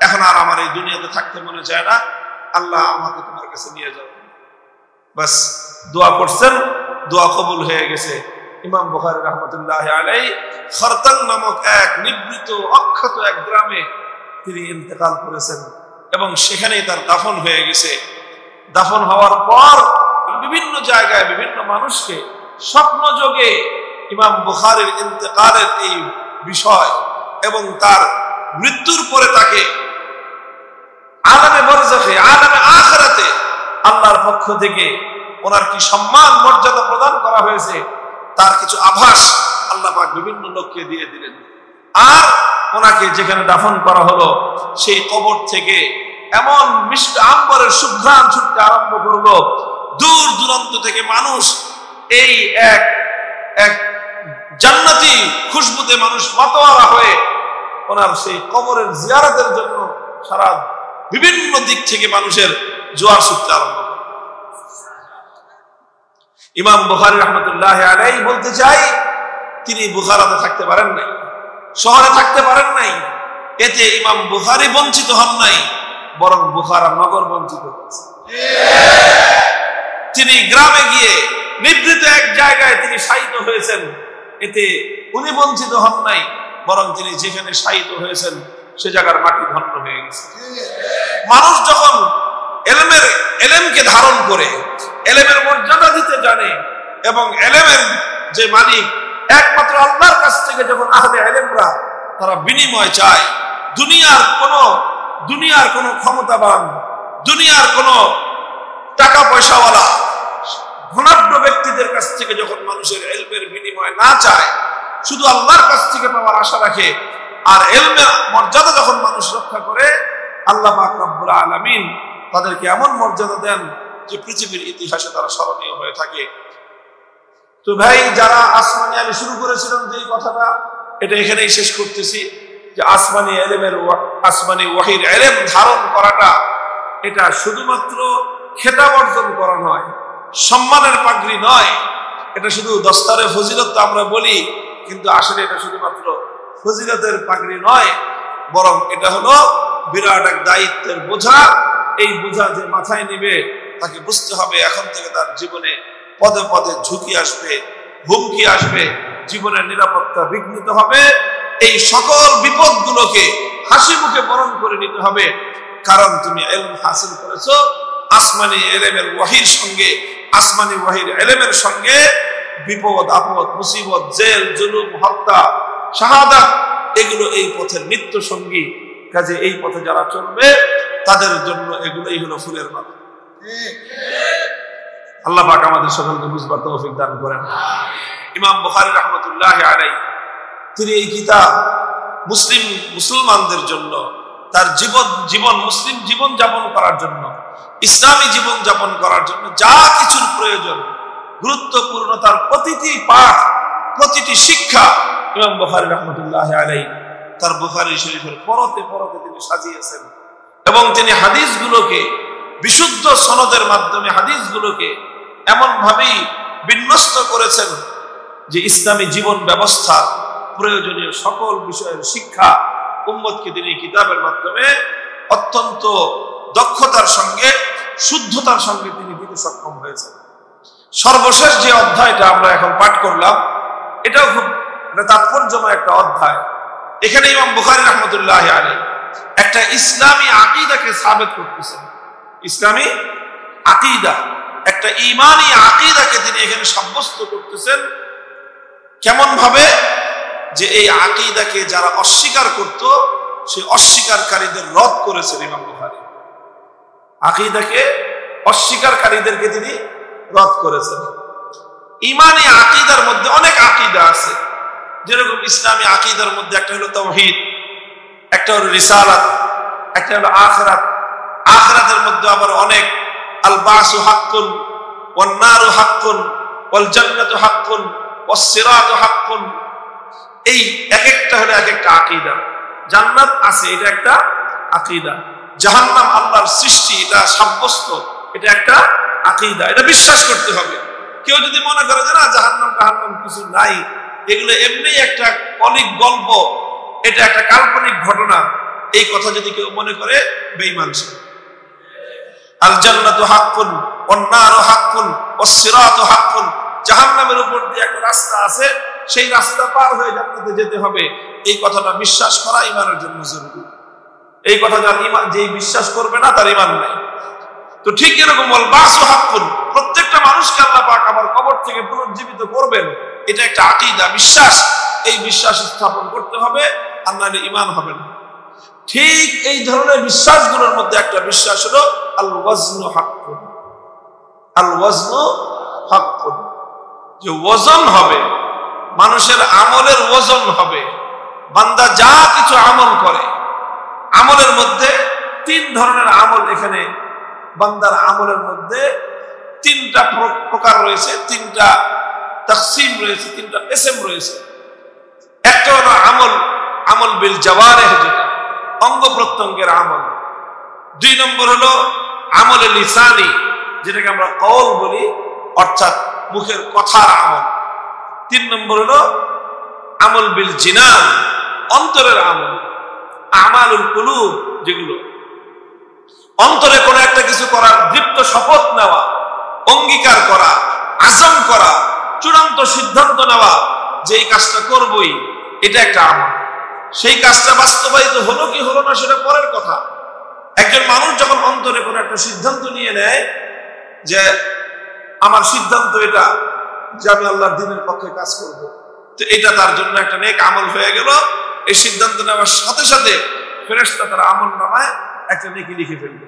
Speaker 1: এখন আর আমার এই দুনিয়াতে থাকতে মনে চায় না, আল্লাহ আমাকে তোমার কাছে নিয়ে যাও। বাস দোয়া করছেন, দোয়া কবুল হয়ে গেছে। ইমাম বুখারী রাহমাতুল্লাহি আলাইহি খারতান নামক এক নিভৃত অক্ষত এক গ্রামে তিনি ইন্তেকাল করেছেন এবং সেখানেই তার দাফন হয়ে গেছে। দাফন হওয়ার পর বিভিন্ন জায়গায় বিভিন্ন মানুষকে স্বপ্ন যোগে ইমাম বুখারীর ইন্তেকালের এই বিষয় এবং তার মৃত্যুর পরে তাকে আলামে বরজাখে আলামে আখিরাতে আল্লাহর পক্ষ থেকে ওনার কি সম্মান মর্যাদা প্রদান করা হয়েছে তার কিছু আভাস আল্লাহ পাক বিভিন্ন লোককে দিয়ে দিলেন। আর ওনাকে যেখানে দাফন করা হলো সেই কবর থেকে এমন মিষ্টি আম্বরের সুঘ্রাণ ছুটতে আরম্ভ করলো, দূর দূরান্ত থেকে মানুষ এই এক এক জান্নাতি খুশবুতে মানুষ মাতোয়ারা হয়ে ওনার সেই কবরের জিয়ারতের জন্য সারা বিভিন্ন দিক থেকে মানুষের জোয়ার ছুটতে আরম্ভ করলো। ইমাম বুখারী রাহমাতুল্লাহি আলাইহি বলতে চাই, তিনি বুখারাতে থাকতে পারেন নাই, শহরে থাকতে পারেন নাই। এতে ইমাম বুখারী বঞ্চিত হন নাই, বরং বুখারা নগর বঞ্চিত হয়েছে। তিনি গ্রামে গিয়ে নিভৃত এক জায়গায় তিনি শায়িত হয়েছেন, এতে উনি বঞ্চিত হন নাই, বরং তিনি যেখানে শায়িত হয়েছেন সে জায়গার মাটি ধন্য হয়ে গেছে। মানুষ যখন এলেমকে ধারণ করে এলেমের মর্যাদা দিতে জানে এবং এলেমের যে মালিক একমাত্র আল্লাহর কাছ থেকে যখন আহলে এলেমরা তারা বিনিময় চায়, দুনিয়ার কোনো ক্ষমতাবান, দুনিয়ার কোনো টাকা পয়সাওয়ালা ধনাঢ্য ব্যক্তিদের কাছ থেকে যখন মানুষের এলমের বিনিময় না চায়, শুধু আল্লাহর কাছ থেকে পাওয়ার আশা রাখে, আর এলমের মর্যাদা যখন মানুষ রক্ষা করে, আল্লাহ পাক রব্বুল আলামিন তাদেরকে এমন মর্যাদা দেন যে পৃথিবীর ইতিহাসে তারা স্মরণীয় হয়ে থাকে। তো ভাই, যারা আসমানি, আমি শুরু করেছিলাম যে কথাটা, এটা এখানেই শেষ করতেছি যে আসমানি ওয়াহির ইলম ধারণ করাটা এটা শুধুমাত্র খেতাব অর্জন করা নয়, সম্মানের পাগড়ি নয়, এটা শুধু দস্তারে ফজিলত আমরা বলি, কিন্তু আসলে এটা শুধুমাত্র ফজিলতের পাগড়ি নয়, বরং এটা হলো বিরাট এক দায়িত্বের বোঝা। এই বোঝা যে মাথায় নিবে তাকে বুঝতে হবে এখন থেকে তার জীবনে পদে পদে ঝুঁকি আসবে, হুমকি আসবে, জীবনের নিরাপত্তা বিঘ্নিত হবে। এই সকল বিপদগুলোকে হাসি মুখে বরণ করে নিতে হবে, কারণ তুমি ইলম হাসিল করেছো আসমানি ইলমের ওয়াহির সঙ্গে। আসমানি ওয়াহির ইলমের সঙ্গে বিপদ আপদ মুসিবত, জেল জুলুম, হত্যা, শাহাদাত, এগুলো এই পথের নিত্য সঙ্গী। কাজে এই পথে যারা চলবে তাদের জন্য এগুলোই হলো ফুলের মালা। আল্লাহ পাক আমাদের সকলকে বুঝবার তৌফিক দান করেন। ইমাম বুখারী রাহমাতুল্লাহি আলাইহি তিনি এই কিতাব মুসলমানদের জন্য, তার মুসলিম জীবন যাপন করার জন্য, ইসলামী জীবন যাপন করার জন্য যা কিছুর প্রয়োজন, গুরুত্বপূর্ণ তার প্রতিটি পাঠ, প্রতিটি শিক্ষা ইমাম বুখারী রাহমাতুল্লাহি আলাইহি তার বুখারী শরীফের পরতে পরতে তিনি সাজিয়েছেন এবং তিনি হাদিসগুলোকে বিশুদ্ধ সনদের মাধ্যমে হাদিসগুলোকে এমন ভাবেই বিন্যস্ত করেছেন যে ইসলামী জীবন ব্যবস্থা প্রয়োজনীয় সকল বিষয়ের শিক্ষা উম্মতকে তিনি কিতাবের মাধ্যমে অত্যন্ত দক্ষতার সঙ্গে, শুদ্ধতার সঙ্গে তিনি দিতে সক্ষম হয়েছেন। সর্বশেষ যে অধ্যায়টা আমরা এখন পাঠ করলাম, এটাও খুব তাৎপর্যময় একটা অধ্যায়। এখানে ইমাম বুখারী রাহমাতুল্লাহি আলাইহি একটা ইসলামী আকীদাকে সাবিত করতেছেন। ইসলামী আকীদা, একটা ঈমানী আকীদাকে তিনি এখানে সাব্যস্ত করতেছেন। কেমন ভাবে? যে এই আকীদাকে যারা অস্বীকার করত, সেই অস্বীকারীদের রদ করেছেন ইমাম বুখারী। আকীদাকে অস্বীকারীদেরকে তিনি রদ করেছেন। ঈমানী আকীদার মধ্যে অনেক আকীদা আছে, যেরকম ইসলামী আকীদার মধ্যে একটা হলো তাওহীদ, একটা হলো রিসালাত, একটা হলো আখিরাত। আখিরাতের মধ্যে আবার অনেক আল বাসু হাক্কুন ওয়ান নারু হাক্কুন ওয়াল জান্নাতু হাক্কুন ওয়াস সিরাতু হাক্কুন। এই এক একটা হলো এক একটা আকীদা। জান্নাত আছে, এটা একটা আকীদা। জাহান্নাম আল্লাহর সৃষ্টি, এটা সাব্যস্ত, এটা একটা আকীদা। এটা বিশ্বাস করতে হবে। কেউ যদি মনে করে যে না জাহান্নাম কিছু নাই, এগুলো এমনি একটা অলিক গল্প, এটা একটা কাল্পনিক ঘটনা, এই কথা যদি কেউ মনে করে, বেঈমান সে। আল জান্নাতু হাক্কুন ওয়ান নারু হাক্কুন ওয়াস সিরাতু হাক্কুন। জাহান্নামের উপর দিয়ে একটা রাস্তা আছে, সেই রাস্তা পার হয়ে জান্নাতে যেতে হবে, এই কথাটা বিশ্বাস করা ঈমানের জন্য জরুরি। এই কথা যার ঈমান, যে বিশ্বাস করবে না তার ঈমান নাই। তো ঠিক এরকম বল বাসু হাক্কুন, প্রত্যেকটা মানুষকে আল্লাহ পাক আবার কবর থেকে পুনর্জীবিত করবেন, এটা একটা আকীদা, বিশ্বাস। এই বিশ্বাস স্থাপন করতে হবে, আর নাহলে ঈমান হবে না। ঠিক এই ধরনের বিশ্বাসগুলোর মধ্যে একটা বিশ্বাস হলো আল ওয়াজনু হাক্কুন। আল ওয়াজনু হাক্কুন, যে ওজন হবে, মানুষের আমলের ওজন হবে। বান্দা যা কিছু আমল করে, আমলের মধ্যে তিন ধরনের আমল, এখানে বান্দার আমলের মধ্যে তিনটা প্রকার রয়েছে, তিনটা তাকসিম রয়েছে, তিনটা কিসম রয়েছে। একটা হলো আমল বিল জাওয়ারিহ, যেটা অঙ্গ প্রত্যঙ্গের আমল। দুই নম্বর হলো আমল লিসানি, যেটাকে আমরা কওল বলি, অর্থাৎ মুখের কথার আমল। তিন নম্বর হলো আমল বিল জিনান, অন্তরের আমল। আমালুল কুলুব, যেগুলো অন্তরে কোনো একটা কিছু করার দৃপ্ত শপথ নেওয়া, অঙ্গীকার করা, আযম করা, চূড়ান্ত সিদ্ধান্ত নেওয়া যে এই কাজটা করবই, এটা একটা আমল। সেই কাজটা বাস্তবায়িত হলো কি হলো না সেটা পরের কথা। একজন মানুষ যখন অন্তরে কোনো একটা সিদ্ধান্ত নিয়ে নেয় যে আমার সিদ্ধান্ত এটা, যে আমি আল্লাহর দ্বীনের পক্ষে কাজ করব, তো এটা তার জন্য একটা নেক আমল হয়ে গেল। এই সিদ্ধান্ত নেওয়ার সাথে সাথে ফেরেশতা তার আমল নামায় একটা নেকি লিখে ফেলবে।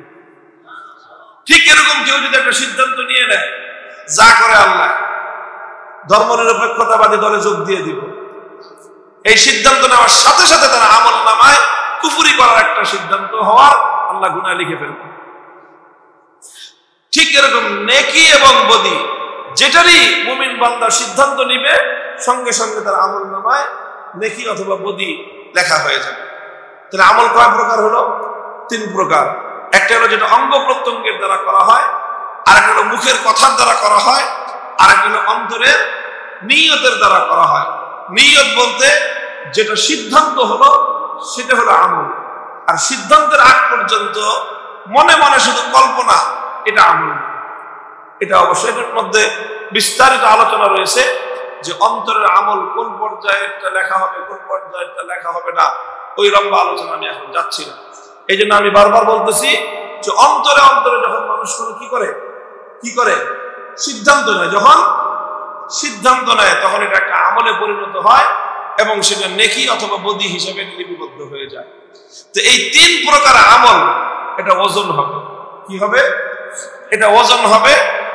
Speaker 1: ঠিক এরকম কেউ যদি একটা সিদ্ধান্ত নিয়ে নেয়, যা করে আল্লাহ ধর্মনিরপেক্ষতাবাদী দলে যোগ দিয়ে দিব, এই সিদ্ধান্ত নেওয়ার সাথে সাথে তার আমল নামায় কুফরি করার একটা সিদ্ধান্ত হওয়ার আল্লাহ গুনাহ লিখে ফেলবে। ঠিক এরকম নেকি এবং বদি, যেটারই মুমিন বান্দা সিদ্ধান্ত নিবে, সঙ্গে সঙ্গে তার আমল নামায় নেকি অথবা বদি লেখা হয়ে যাবে। তাহলে আমল কয় প্রকার হলো? তিন প্রকার। একটা হলো যেটা অঙ্গ প্রত্যঙ্গের দ্বারা করা হয়, আরেকটা হলো মুখের কথার দ্বারা করা হয়, আরেকটা হলো অন্তরের নিয়তের দ্বারা করা হয়। নিয়ত বলতে যেটা সিদ্ধান্ত হলো সেটা হলো আমল, আর সিদ্ধান্তের আগ পর্যন্ত মনে মনে শুধু কল্পনা, এটা আমল। এটা অবশ্যই এটার মধ্যে বিস্তারিত আলোচনা রয়েছে যে অন্তরের আমল কোন পর্যায়েরটা লেখা হবে, কোন পর্যায়েরটা লেখা হবে না, ওই লম্বা আলোচনা আমি এখন যাচ্ছি না। এই জন্য আমি বারবার বলতেছি যে অন্তরে অন্তরে যখন মানুষ কোনো কি করে সিদ্ধান্ত নেয়, যখন সিদ্ধান্ত নেয় তখন এটা একটা আমলে পরিণত হয় এবং সেটা নেকি অথবা বদি হিসেবে লিপিবদ্ধ হয়ে যায়। তো এই তিন প্রকার আমল, এটা ওজন হবে। কি হবে? এটা ওজন হবে।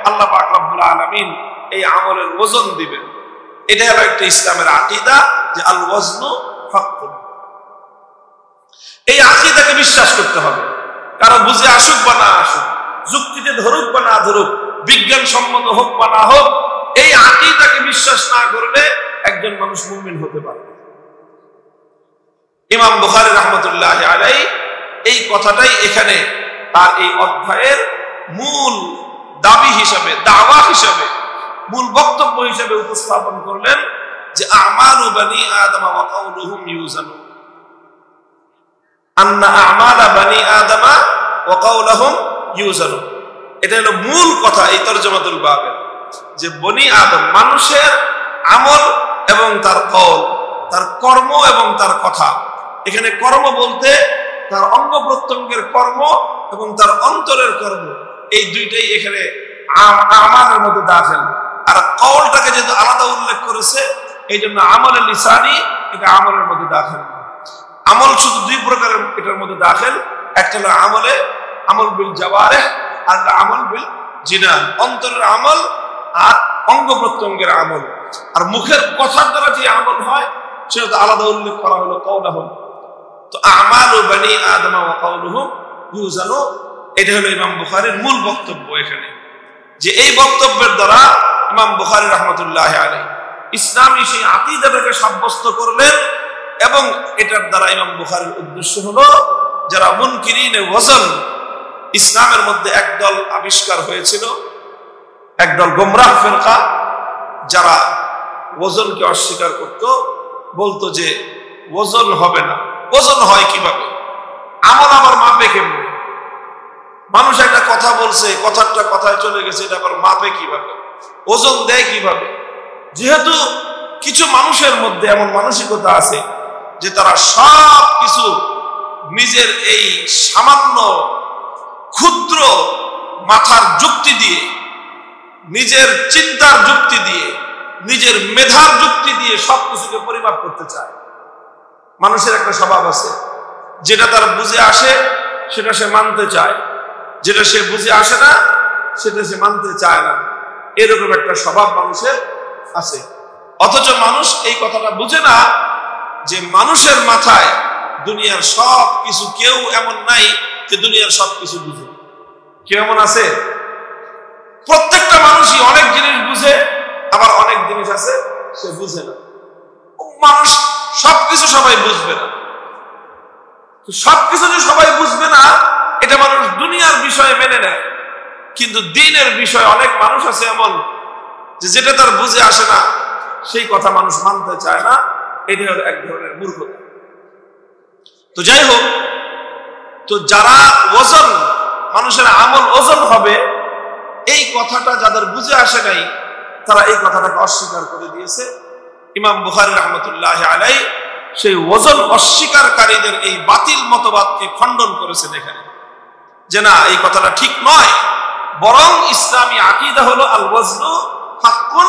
Speaker 1: আল্লাহ পাক রব্বুল আলামিন এই আমলের ওজন দিবেন। এটা হলো একটা ইসলামের আকীদা যে আল ওয়াজনু হাক্কুন। এই আকীদাকে বিশ্বাস করতে হবে। কারণ বুঝে আসুক বা না আসুক, যুক্তিতে ধরুক বা না ধরুক, বিজ্ঞান সম্মত হোক বা না হোক, এই আকীদাকে বিশ্বাস না করলে একজন মানুষ মুমিন হতে পারে না। ইমাম বুখারী রাহমাতুল্লাহি আলাইহি এই কথাটাই এখানে তার এই অধ্যায়ের মূল দাবি হিসাবে, দাওয়া হিসাবে, মূল বক্তব্য হিসাবে উপস্থাপন করলেন যে আমালু বনি আদম ওয়া কাউলুহুম ইউজানু, আন্না আমাল বনি আদম ওয়া কাউলুহুম ইউজানু। এটা হলো মূল কথা এই তরজমাতুল বাবের, যে বনি আদম মানুষের আমল এবং তার কওল, তার কর্ম এবং তার কথা। এখানে কর্ম বলতে তার অঙ্গ প্রত্যঙ্গের কর্ম এবং তার অন্তরের কর্ম, এই দুইটাই এখানে আমালের মধ্যে দাখিল। আর কওলটাকে যেহেতু আলাদা উল্লেখ করেছে, এই জন্য আমলে লিসানি এটা আমলের মধ্যে দাখিল। আমল শুধু দুই প্রকারের এটার মধ্যে দাখিল, একটা হলো আমল বিল জাওয়ারিহ, আর আমল বিল জিনান, অন্তরের আমল আর অঙ্গ প্রত্যঙ্গের আমল। আর মুখের কথার দ্বারা যে আমল হয় সেটা তো আলাদা উল্লেখ করা হলো কওলুহুম। তো আমালু বনি আদম ওয়া কাউলুহুম ইউজানু, এটা হলো ইমাম বুখারীর মূল বক্তব্য এখানে। যে এই বক্তব্যের দ্বারা ইমাম বুখারী রাহমাতুল্লাহি আলাইহি ইসলামী সেই আকীদাটাকে সাব্যস্ত করলেন, এবং এটার দ্বারা ইমাম বুখারীর উদ্দেশ্য হলো যারা মুনকিরিনে ওয়াজন, ইসলামের মধ্যে একদল আবিষ্কার হয়েছিল, একদল গোমরাহ ফিরকা, যারা ওজনকে অস্বীকার করত, বলতো যে ওজন হবে না। ওজন হয় কিভাবে? আমল আবার মাপে কেমনে? মানুষ একটা কথা বলছে, কথাটা কথায় চলে গেছে, এটা আবার মাপে কিভাবে? ওজন দেয় কিভাবে? যেহেতু কিছু মানুষের মধ্যে এমন মানসিকতা আছে যে তারা সব কিছু নিজের এই সামান্য ক্ষুদ্র মাথার যুক্তি দিয়ে, নিজের চিন্তার যুক্তি দিয়ে, নিজের মেধার যুক্তি দিয়ে সবকিছুকে পরিমাপ করতে চায়। মানুষের একটা স্বভাব আছে, যেটা তার বুঝে আসে সেটা সে মানতে চায়, যেটা সে বুঝে আসে না সেটা সে মানতে চায় না। এরকম একটা স্বভাব মানুষের আছে। অথচ মানুষ এই কথাটা বুঝে না যে মানুষের মাথায় দুনিয়ার সব কিছু, কেউ এমন নাই যে দুনিয়ার সব কিছু বুঝে। কেউ এমন আছে? প্রত্যেকটা মানুষই অনেক জিনিস বুঝে, আবার অনেক জিনিস আছে সে বুঝে না। মানুষ সবকিছু সবাই বুঝবে না। সবকিছু যে সবাই বুঝবে না এটা মানুষ দুনিয়ার বিষয়ে মেনে নেয়, কিন্তু দ্বীনের বিষয়ে অনেক মানুষ আছে এমন যে যেটা তার বুঝে আসে না সেই কথা মানুষ মানতে চায় না। এটা হলো এক ধরনের মূর্খতা। তো যাই হোক, তো যারা ওজন, মানুষের আমল ওজন হবে, এই কথাটা যাদের বুঝে আসে নাই তারা এই কথাটাকে অস্বীকার করে দিয়েছে। ইমাম বুখারী রাহমাতুল্লাহি আলাইহি সেই ওজন অস্বীকারীদের এই বাতিল মতবাদকে খণ্ডন করেছেন এখানে, যে না, এই কথাটা ঠিক নয়, বরং ইসলামী আকীদা হলো আল ওয়াজনু হাক্কুন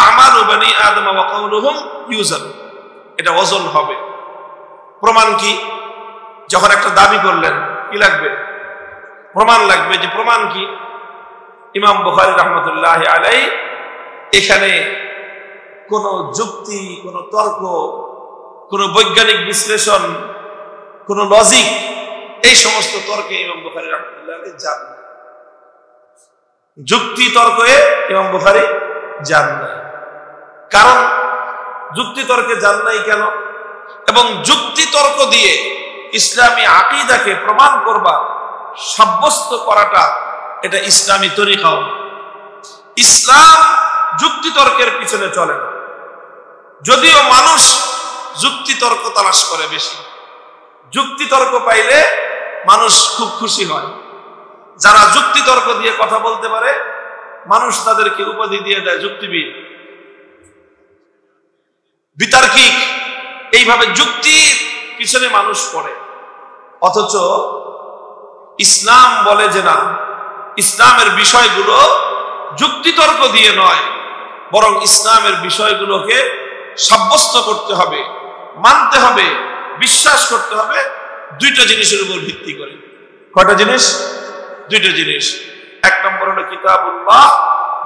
Speaker 1: আমালু বনি আদম ওয়া কাউলুহুম ইউজান। এটা ওজন হবে। প্রমাণ কি? যখন একটা দাবি করলেন কি লাগবে? প্রমাণ লাগবে। যে প্রমাণ কি? ইমাম বুখারী রাহমাতুল্লাহি আলাইহি এখানে কোন যুক্তি, কোন তর্ক, কোন বৈজ্ঞানিক বিশ্লেষণ, কোন লজিক, এই সমস্ত তর্কে ইমাম বুখারী রাহমাতুল্লাহি আলাইহি যান না। যুক্তি তর্কে ইমাম বুখারী যান না। কারণ যুক্তি তর্কে যান নাই কেন? এবং যুক্তি তর্ক দিয়ে ইসলামী আকীদাকে প্রমাণ করবা, সাব্যস্ত করাটা, এটা ইসলামী তরিকাও। ইসলাম যুক্তি তর্কের পিছনে চলে না। যদিও মানুষ যুক্তি তর্ক তালাশ করে বেশি, যুক্তি তর্ক পাইলে মানুষ খুব খুশি হয়। যারা যুক্তি তর্ক দিয়ে কথা বলতে পারে মানুষ তাদেরকে উপাধি দিয়ে দেয় যুক্তিবিদ, বিতার্কিক। এইভাবে যুক্তির পিছনে মানুষ পড়ে। অথচ ইসলাম বলে যে না, ইসলামের বিষয়গুলো যুক্তিতর্ক দিয়ে নয়, বরং ইসলামের বিষয়গুলোকে সাব্যস্ত করতে হবে, মানতে হবে, বিশ্বাস করতে হবে দুইটা জিনিসের উপর ভিত্তি করে। কয়টা জিনিস? দুইটা জিনিস। এক নম্বর হলো কিতাবুল্লাহ,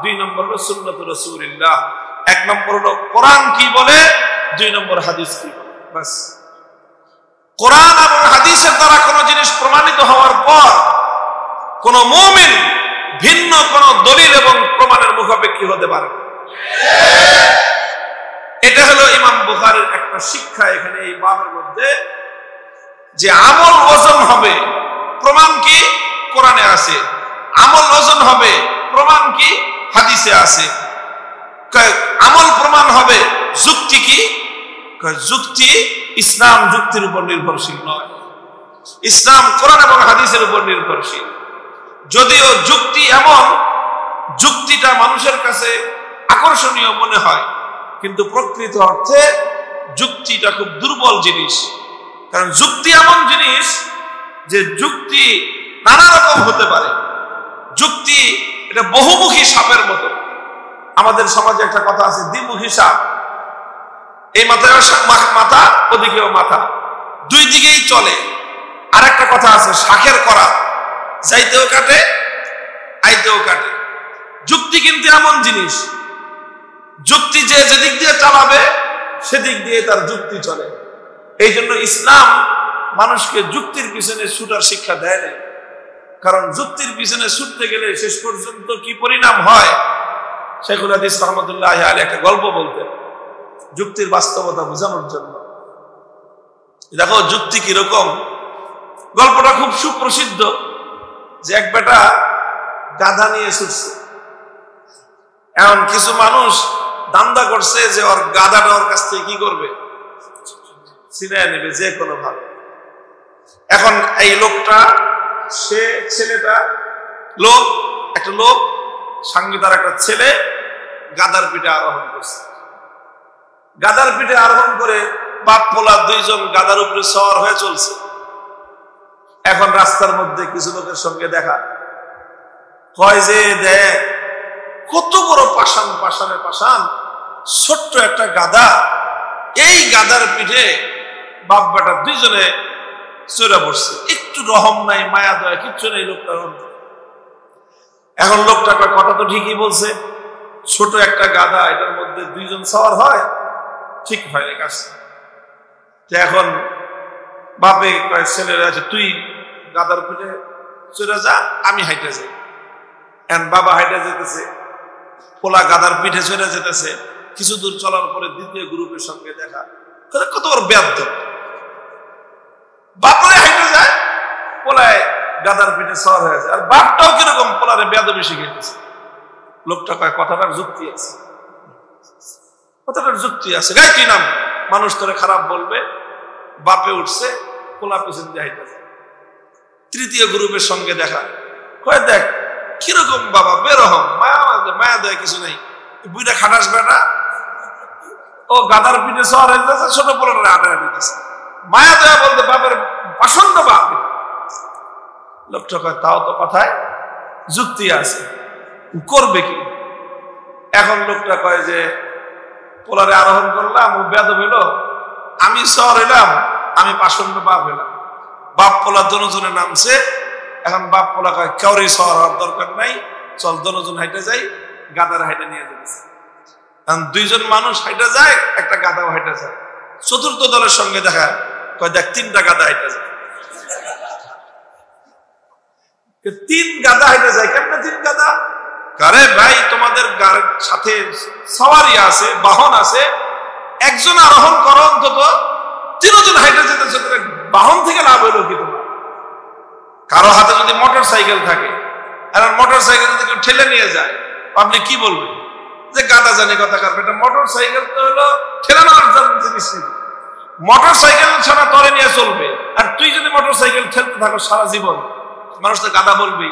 Speaker 1: দুই নম্বর হলো সুন্নাতুর রাসূলিল্লাহ। এক নম্বর হলো কোরআন কি বলে, দুই নম্বর হাদিস কি বলে। বাস। কোরআন এবং হাদিসের দ্বারা কোনো জিনিস প্রমাণিত হওয়ার পর কোন মুমিন ভিন্ন কোন দলিল এবং প্রমাণের মুখাপেক্ষী হতে পারে। এটা হলো ইমাম বুখারীর একটা শিক্ষা এখানে এই বাবের মধ্যে, যে আমল ওজন হবে, প্রমাণ কি? কোরআনে আছে। আমল ওজন হবে, প্রমাণ কি? হাদিসে আছে। আমল প্রমাণ হবে, যুক্তি কি? যুক্তি ইসলাম যুক্তির উপর নির্ভরশীল নয়, ইসলাম কোরআন এবং হাদিসের উপর নির্ভরশীল। যদিও যুক্তি এমন, যুক্তিটা মানুষের কাছে আকর্ষণীয় মনে হয়, কিন্তু প্রকৃত অর্থে যুক্তিটা খুব দুর্বল জিনিস। কারণ যুক্তি এমন জিনিস যে যুক্তি নানা রকম হতে পারে। যুক্তি এটা বহুমুখী সাপের মতো। আমাদের সমাজে একটা কথা আছে, দ্বিমুখী সাপ। এই মাথায় মাথা, ওদিকেও মাথা, দুই দিকেই চলে। আর একটা কথা আছে, শাখের করা, যাইতেও কাটে, আইতেও কাটে। যুক্তি কিন্তু এমন জিনিস, যুক্তি যে যেদিক দিয়ে চালাবে সেদিক দিয়ে তার যুক্তি চলে। এই জন্য ইসলাম মানুষকে যুক্তির পিছনে ছুটার শিক্ষা দেয় না। কারণ যুক্তির পিছনে ছুটতে গেলে শেষ পর্যন্ত কি পরিণাম হয়, শাইখুল হাদিস রাহমাতুল্লাহি আলাইহি একটা গল্প বলতেন যুক্তির বাস্তবতা বোঝানোর জন্য। দেখো যুক্তি কিরকম। গল্পটা খুব সুপ্রসিদ্ধ, যে এক বেটা গাধা নিয়ে ছুটছে। এখন কিছু মানুষ দান্দা করছে যে ওর গাধাটা ওর কাছ থেকে কি করবে, ছিনিয়ে নেবে যে কোনো ভাবে। এখন এই লোকটা, সে ছেলেটা, লোক, একটা লোক সঙ্গে তার একটা ছেলে গাধার পিঠে আরোহণ করছে। গাধার পিঠে আরোহণ করে বাপ পোলা দুইজন গাধার উপরে সওয়ার হয়ে চলছে। এখন রাস্তার মধ্যে কিছু লোকের সঙ্গে দেখা, কয় যে দেখ কত বড় পাষাণ, পাষাণে পাষাণ, ছোট্ট একটা গাদা, এই গাদার পিঠে বাপ বেটা দুইজনে চড়ে পড়ছে, একটু রহম নাই, মায়া দয়া কিচ্ছু নেই লোকটার অন্তরে। এখন লোকটা কথা তো ঠিকই বলছে, ছোট একটা গাদা, এটার মধ্যে দুইজন সওয়ার হয়, ঠিক হয় না কাজটা। এখন বাপে কয় ছেলেরা আছে, তুই গাদার পিঠে চড়ে যা, আমি হাইটে যাই। এখন বাবা হাইটে যেতেছে, পোলা গাদার পিঠে চড়ে যেতেছে। কিছু দূর চলার পরে দ্বিতীয় গ্রুপের সঙ্গে দেখা, কত বড় ব্যাধ, বাপরে হাইটে যায়, পোলায় গাদার পিঠে সওয়ার হয়ে যায়, আর বাপটাও কিরকম পোলারে বেয়াদবি শিখাইতেছে। লোকটা কয় কথাটার যুক্তি আছে, কথাটার যুক্তি আছে, গাই কি নাম, মানুষ তোরে খারাপ বলবে। বাপে উঠছে, পোলা পিছন দিয়ে হাইটে যায়। তৃতীয় গ্রুপের সঙ্গে দেখা, কয় দেখ কিরকম বাবা, বেরহম, মায়া দেয় কিছু নেই, বুইটা খাটাস বেটা, ও গাদার পিঠে সওয়ার হয়ে যাচ্ছে, ছোট পোলাটা আটা দিতেছে, মায়া দেয়া বলতে বাপের পাষণ্ড বাপ। লোকটা কয় তাও তো কথায় যুক্তি আছে, করবে কি? এখন লোকটা কয় যে পোলারে আরোহণ করলাম, ও বেয়াদব হইল, আমি সওয়ার হইলাম, আমি পাষণ্ড বাপ হইলাম। বাপ পোলা দনোজনে নামছে। এখন বাপ পোলা কয় কাউরি সওয়ার হওয়ার দরকার নাই, চল দনোজন হাইটে যাই, গাদার হাইটে নিয়ে যেতেছে। এখন দুইজন মানুষ হাইটে যায়, একটা গাদাও হাইটে যায়। চতুর্থ দলের সঙ্গে দেখা, কয় দেখ তিনটা গাদা হাইটে যায়। তিন গাদা হাইটে যায়, কেমনে তিন গাদা? আরে ভাই তোমাদের সাথে সওয়ারি আছে, বাহন আছে, একজন আরোহণ করো, অন্তত তিনজন হাইটে যেতেছে, বাহন থেকে লাভ হইলো কি তোমার? কারো হাতে যদি মোটর সাইকেল থাকে, আর মোটর সাইকেল যদি কেউ ঠেলে নিয়ে যায়, আপনি কি বলবেন? যে গাদা জানি কথা কার, এটা মোটর সাইকেল তো হলো ঠেলে নেওয়ার জিনিস নেই, মোটর সাইকেল ছাড়া তরে নিয়ে চলবে। আর তুই যদি মোটর সাইকেল ঠেলতে থাকো সারা জীবন, মানুষ তো গাদা বলবি।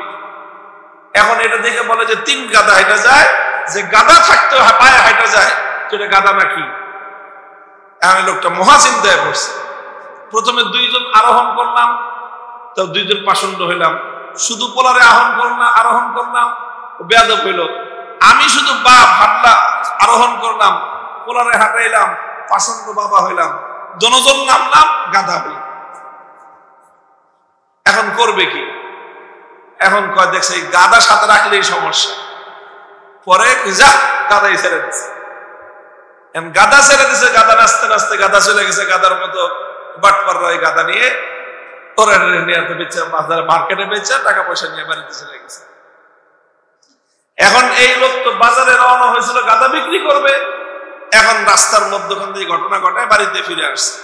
Speaker 1: এখন এটা দেখে বলে যে তিন গাদা হাইটা যায়, যে গাদা থাকতে পায়ে হাইটা যায়, তো এটা গাদা নাকি? এখন লোকটা মহাচিন্তায় পড়ছে। প্রথমে দুইজন আরোহণ করলাম, তো দুইজন পাষণ্ড হইলাম, শুধু পোলারে আরোহণ করলাম, বেয়াদব হইল। আমি শুধু বাপ হাঁটলা আরোহণ করলাম, পোলারে হাঁটাইলাম, পাষণ্ড বাবা হইলাম, দনোজন নামলাম, গাদা হইলাম। এখন করবে কি? এখন কয় দেখছে গাদা সাথে রাখলেই সমস্যা, পরে যা গাদাই ছেড়ে দিছে। গাদা ছেড়ে দিছে, গাদা নাচতে নাচতে গাদা চলে গেছে, গাদার মতো বাটপাররা ওই গাদা নিয়ে ওরা বেচে মার্কেটে বেচে টাকা পয়সা নিয়ে বাড়িতে চলে গেছে। এখন এই লোক তো বাজারে রওনা হয়েছিল গাদা বিক্রি করবে, এখন রাস্তার মধ্যখান দিয়ে ঘটনা ঘটায় বাড়িতে ফিরে আসছে।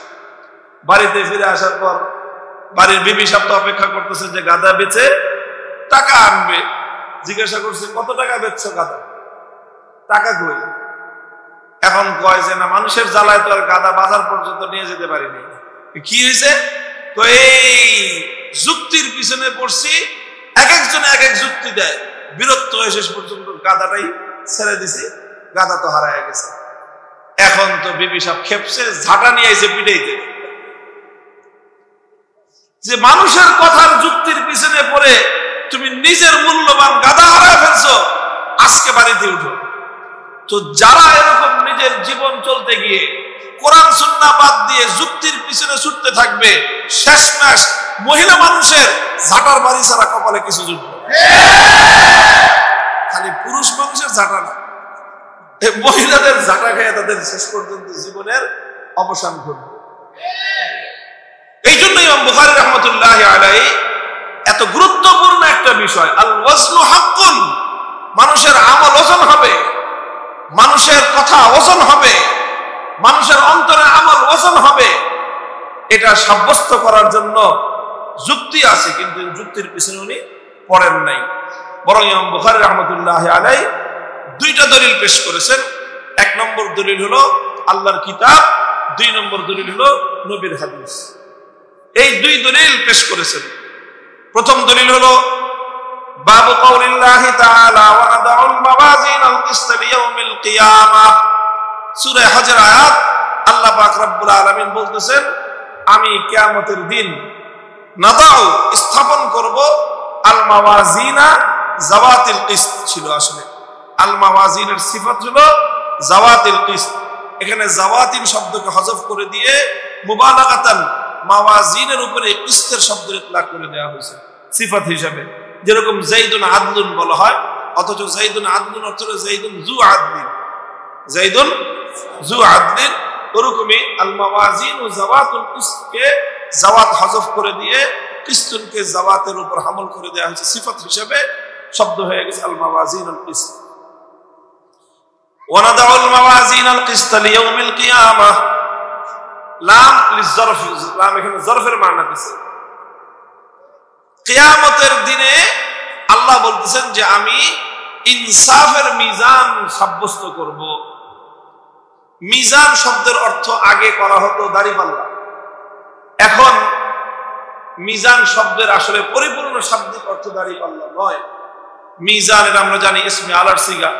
Speaker 1: বাড়িতে ফিরে আসার পর বাড়ির বিবি সাহেব তো অপেক্ষা করতেছে যে গাদা বেচে টাকা আনবে। জিজ্ঞাসা করছে কত টাকা বেচছো গাদা, টাকা কই? এখন কয় যে না, মানুষের জ্বালায় তো আর গাদা বাজার পর্যন্ত নিয়ে যেতে পারিনি। কি হয়েছে? তো এই যুক্তির পিছনে পড়ছি, এক একজনে এক এক যুক্তি দেয়, বিরক্ত হয়ে শেষ পর্যন্ত গাদাটাই ছেড়ে দিছি, গাদা তো হারায় গেছে। এখন তো বিবি সাহেব খেপছে, ঝাঁটা নিয়ে আইছে পিটাইতে, যে মানুষের কথার যুক্তির পিছনে পড়ে তুমি নিজের মূল্যবান গাদা হারায় ফেলছো, আজকে বাড়িতে উঠো। তো যারা এরকম নিজের জীবন চলতে গিয়ে কোরআন সুন্নাহ বাদ দিয়ে যুক্তির পিছনে ছুটতে থাকবে, শেষমেশ মহিলা মানুষের ঝাঁটার বাড়ি ছাড়া কপালে কিছু জুটবে। খালি পুরুষ মানুষের ঝাঁটা না, মহিলাদের ঝাঁটা খেয়ে তাদের শেষ পর্যন্ত জীবনের অবসান ঘটবে। এই জন্য ইমাম বুখারী রাহমাতুল্লাহি আলাইহি এত গুরুত্বপূর্ণ একটা বিষয়, আল ওয়াজনু হাক্কুন, মানুষের আমল ওজন হবে, মানুষের কথা ওজন হবে, মানুষের অন্তরের আমল ওজন হবে, এটা সাব্যস্ত করার জন্য যুক্তি আছে, কিন্তু যুক্তির পিছনে উনি পড়েন নাই। বরং ইমাম বুখারী রাহমাতুল্লাহি আলাইহি দুইটা দলিল পেশ করেছেন। এক নম্বর দলিল হলো আল্লাহর কিতাব, দুই নম্বর দলিল হলো নবীর হাদিস। এই দুই দলিল পেশ করেছেন। প্রথম দলিল হলো বাবু কাউলিল্লাহি তাআলা ওয়া নাদাউল মাওয়াজিনাল কিসত লিয়াউমিল কিয়ামাহ, সূরা হজর আয়াত। আল্লাহ পাক রব্বুল আলামিন বলতেছেন, আমি কিয়ামতের দিন নাদাউ স্থাপন করব আল মাওয়াজিনা, জাওয়াতিল কিসত ছিল। আসলে আল মাওয়াজিনের সিফাত হলো জাওয়াতিল কিসত। এখানে জাওয়াতিন শব্দকে হযফ করে দিয়ে মুবালাগাতান মাওয়াজিনের উপরে কিসতের শব্দ ইতলাক করে দেওয়া হয়েছে সিফাত হিসাবে। যেরকম যাইদুন আদলুন বলা হয়, অথচ যাইদুন আদলুন অর্থ হলো যাইদুন যু আদলিন, যাইদুন যু আদলিন। ওরকমই আল মাওয়াজিন ও জাওয়াতুল কিসতকে জাওয়াত হযফ করে দিয়ে কিসতুনকে জাওয়াতের উপর হামল করে দেওয়া হয়েছে, সিফাত হিসাবে শব্দ হয়ে গেছে আল মাওয়াজিনুল কিসত। ওয়া নাদাউল মাওয়াজিনাল কিসত লিয়াউমিল কিয়ামাহ, লাম লিযরফ, লাম এখানে যরফের মানা দিয়েছে। কিয়ামতের দিনে আল্লাহ বলতেছেন যে আমি ইনসাফের মিজান সাব্যস্ত করব। মিজান শব্দের অর্থ আগে করা হতো দাড়িপাল্লা, এখন মিজান শব্দের আসলে পরিপূর্ণ শাব্দিক অর্থ দাড়িপাল্লা নয়। মিজানের আমরা জানি ইসমে আলার সিগা।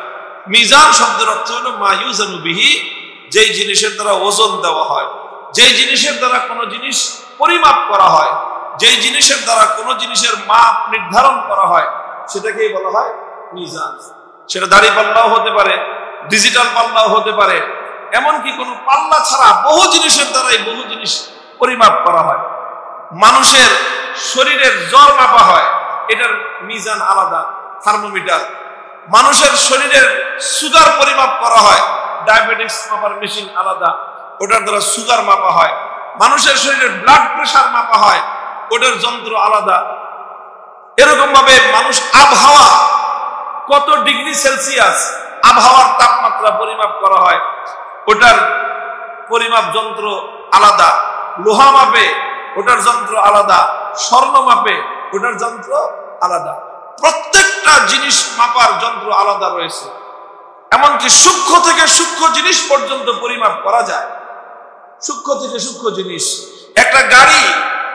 Speaker 1: মিজান শব্দের অর্থ হলো মা ইউজানু বিহি, যেই জিনিসের দ্বারা ওজন দেওয়া হয়, যেই জিনিসের দ্বারা কোনো জিনিস পরিমাপ করা হয়, যেই জিনিসের দ্বারা কোনো জিনিসের মাপ নির্ধারণ করা হয়, সেটাকেই বলা হয় মিজান। সেটা দাড়িপাল্লাও হতে পারে, ডিজিটাল পাল্লাও হতে পারে, এমনকি কোনো পাল্লা ছাড়া বহু জিনিসের দ্বারাই বহু জিনিস পরিমাপ করা হয়। মানুষের শরীরের জ্বর মাপা হয়, এটার মিজান আলাদা, থার্মোমিটার। মানুষের শরীরের সুগার পরিমাপ করা হয়, ডায়াবেটিস মাপার মেশিন আলাদা, ওটার দ্বারা সুগার মাপা হয়। মানুষের শরীরের ব্লাড প্রেশার মাপা হয়, ওটার যন্ত্র আলাদা। এরকম ভাবে মানুষ আবহাওয়া কত ডিগ্রি সেলসিয়াস আবহাওয়ার তাপমাত্রা পরিমাপ করা হয়, ওটার পরিমাপ যন্ত্র আলাদা। লোহা মাপে, ওটার যন্ত্র আলাদা। স্বর্ণ মাপে, ওটার যন্ত্র আলাদা। প্রত্যেকটা জিনিস মাপার যন্ত্র আলাদা রয়েছে। এমনকি সূক্ষ্ম থেকে সূক্ষ্ম জিনিস পর্যন্ত পরিমাপ করা যায়। সূক্ষ্ম থেকে সূক্ষ্ম জিনিস, একটা গাড়ি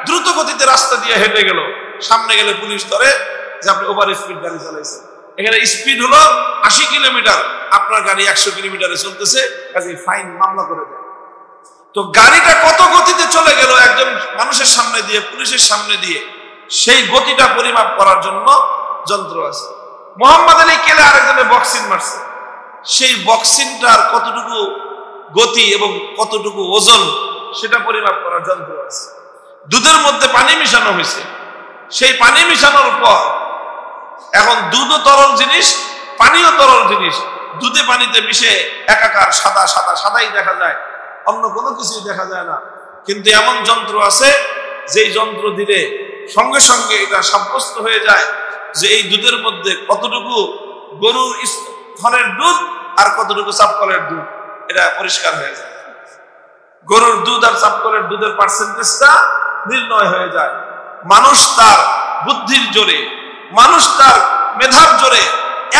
Speaker 1: দ্রুত গতিতে রাস্তা দিয়ে হেঁটে গেল, সামনে গেলে পুলিশ ধরে যে আপনি ওভার স্পিড গাড়ি চালাইছেন। এখানে স্পিড হলো 80 কিলোমিটার, আপনার গাড়ি 100 কিলোমিটারে চলতেছে, কাজে ফাইন মামলা করে দেয়। তো গাড়িটা কত গতিতে চলে গেল একজন মানুষের সামনে দিয়ে, পুলিশের সামনে দিয়ে, সেই গতিটা পরিমাপ করার জন্য যন্ত্র আছে। মোহাম্মদ আলী কেলে আরেকজনে বক্সিং মারছে, সেই বক্সিংটার কতটুকু গতি এবং কতটুকু ওজন সেটা পরিমাপ করার যন্ত্র আছে। দুধের মধ্যে পানি মিশানো হয়েছে, সেই পানি মিশানোর পর এখন দুধও তরল জিনিস, পানিও তরল জিনিস, দুধে পানিতে মিশে একাকার সাদা সাদা সাদাই দেখা যায়, অন্য কোনো কিছুই দেখা যায় না। কিন্তু এমন যন্ত্র আছে যেই যন্ত্র দিলে সঙ্গে সঙ্গে এটা সাব্যস্ত হয়ে যায় যে এই দুধের মধ্যে কতটুকু গরুর স্তনের দুধ আর কতটুকু চাপকলের দুধ, এটা পরিষ্কার হয়ে যায়। গরুর দুধ আর চাপকলের দুধের পার্সেন্টেজটা নির্ণয় হয়ে যায়। মানুষ তার বুদ্ধির জোরে, মানুষ তার মেধার জোরে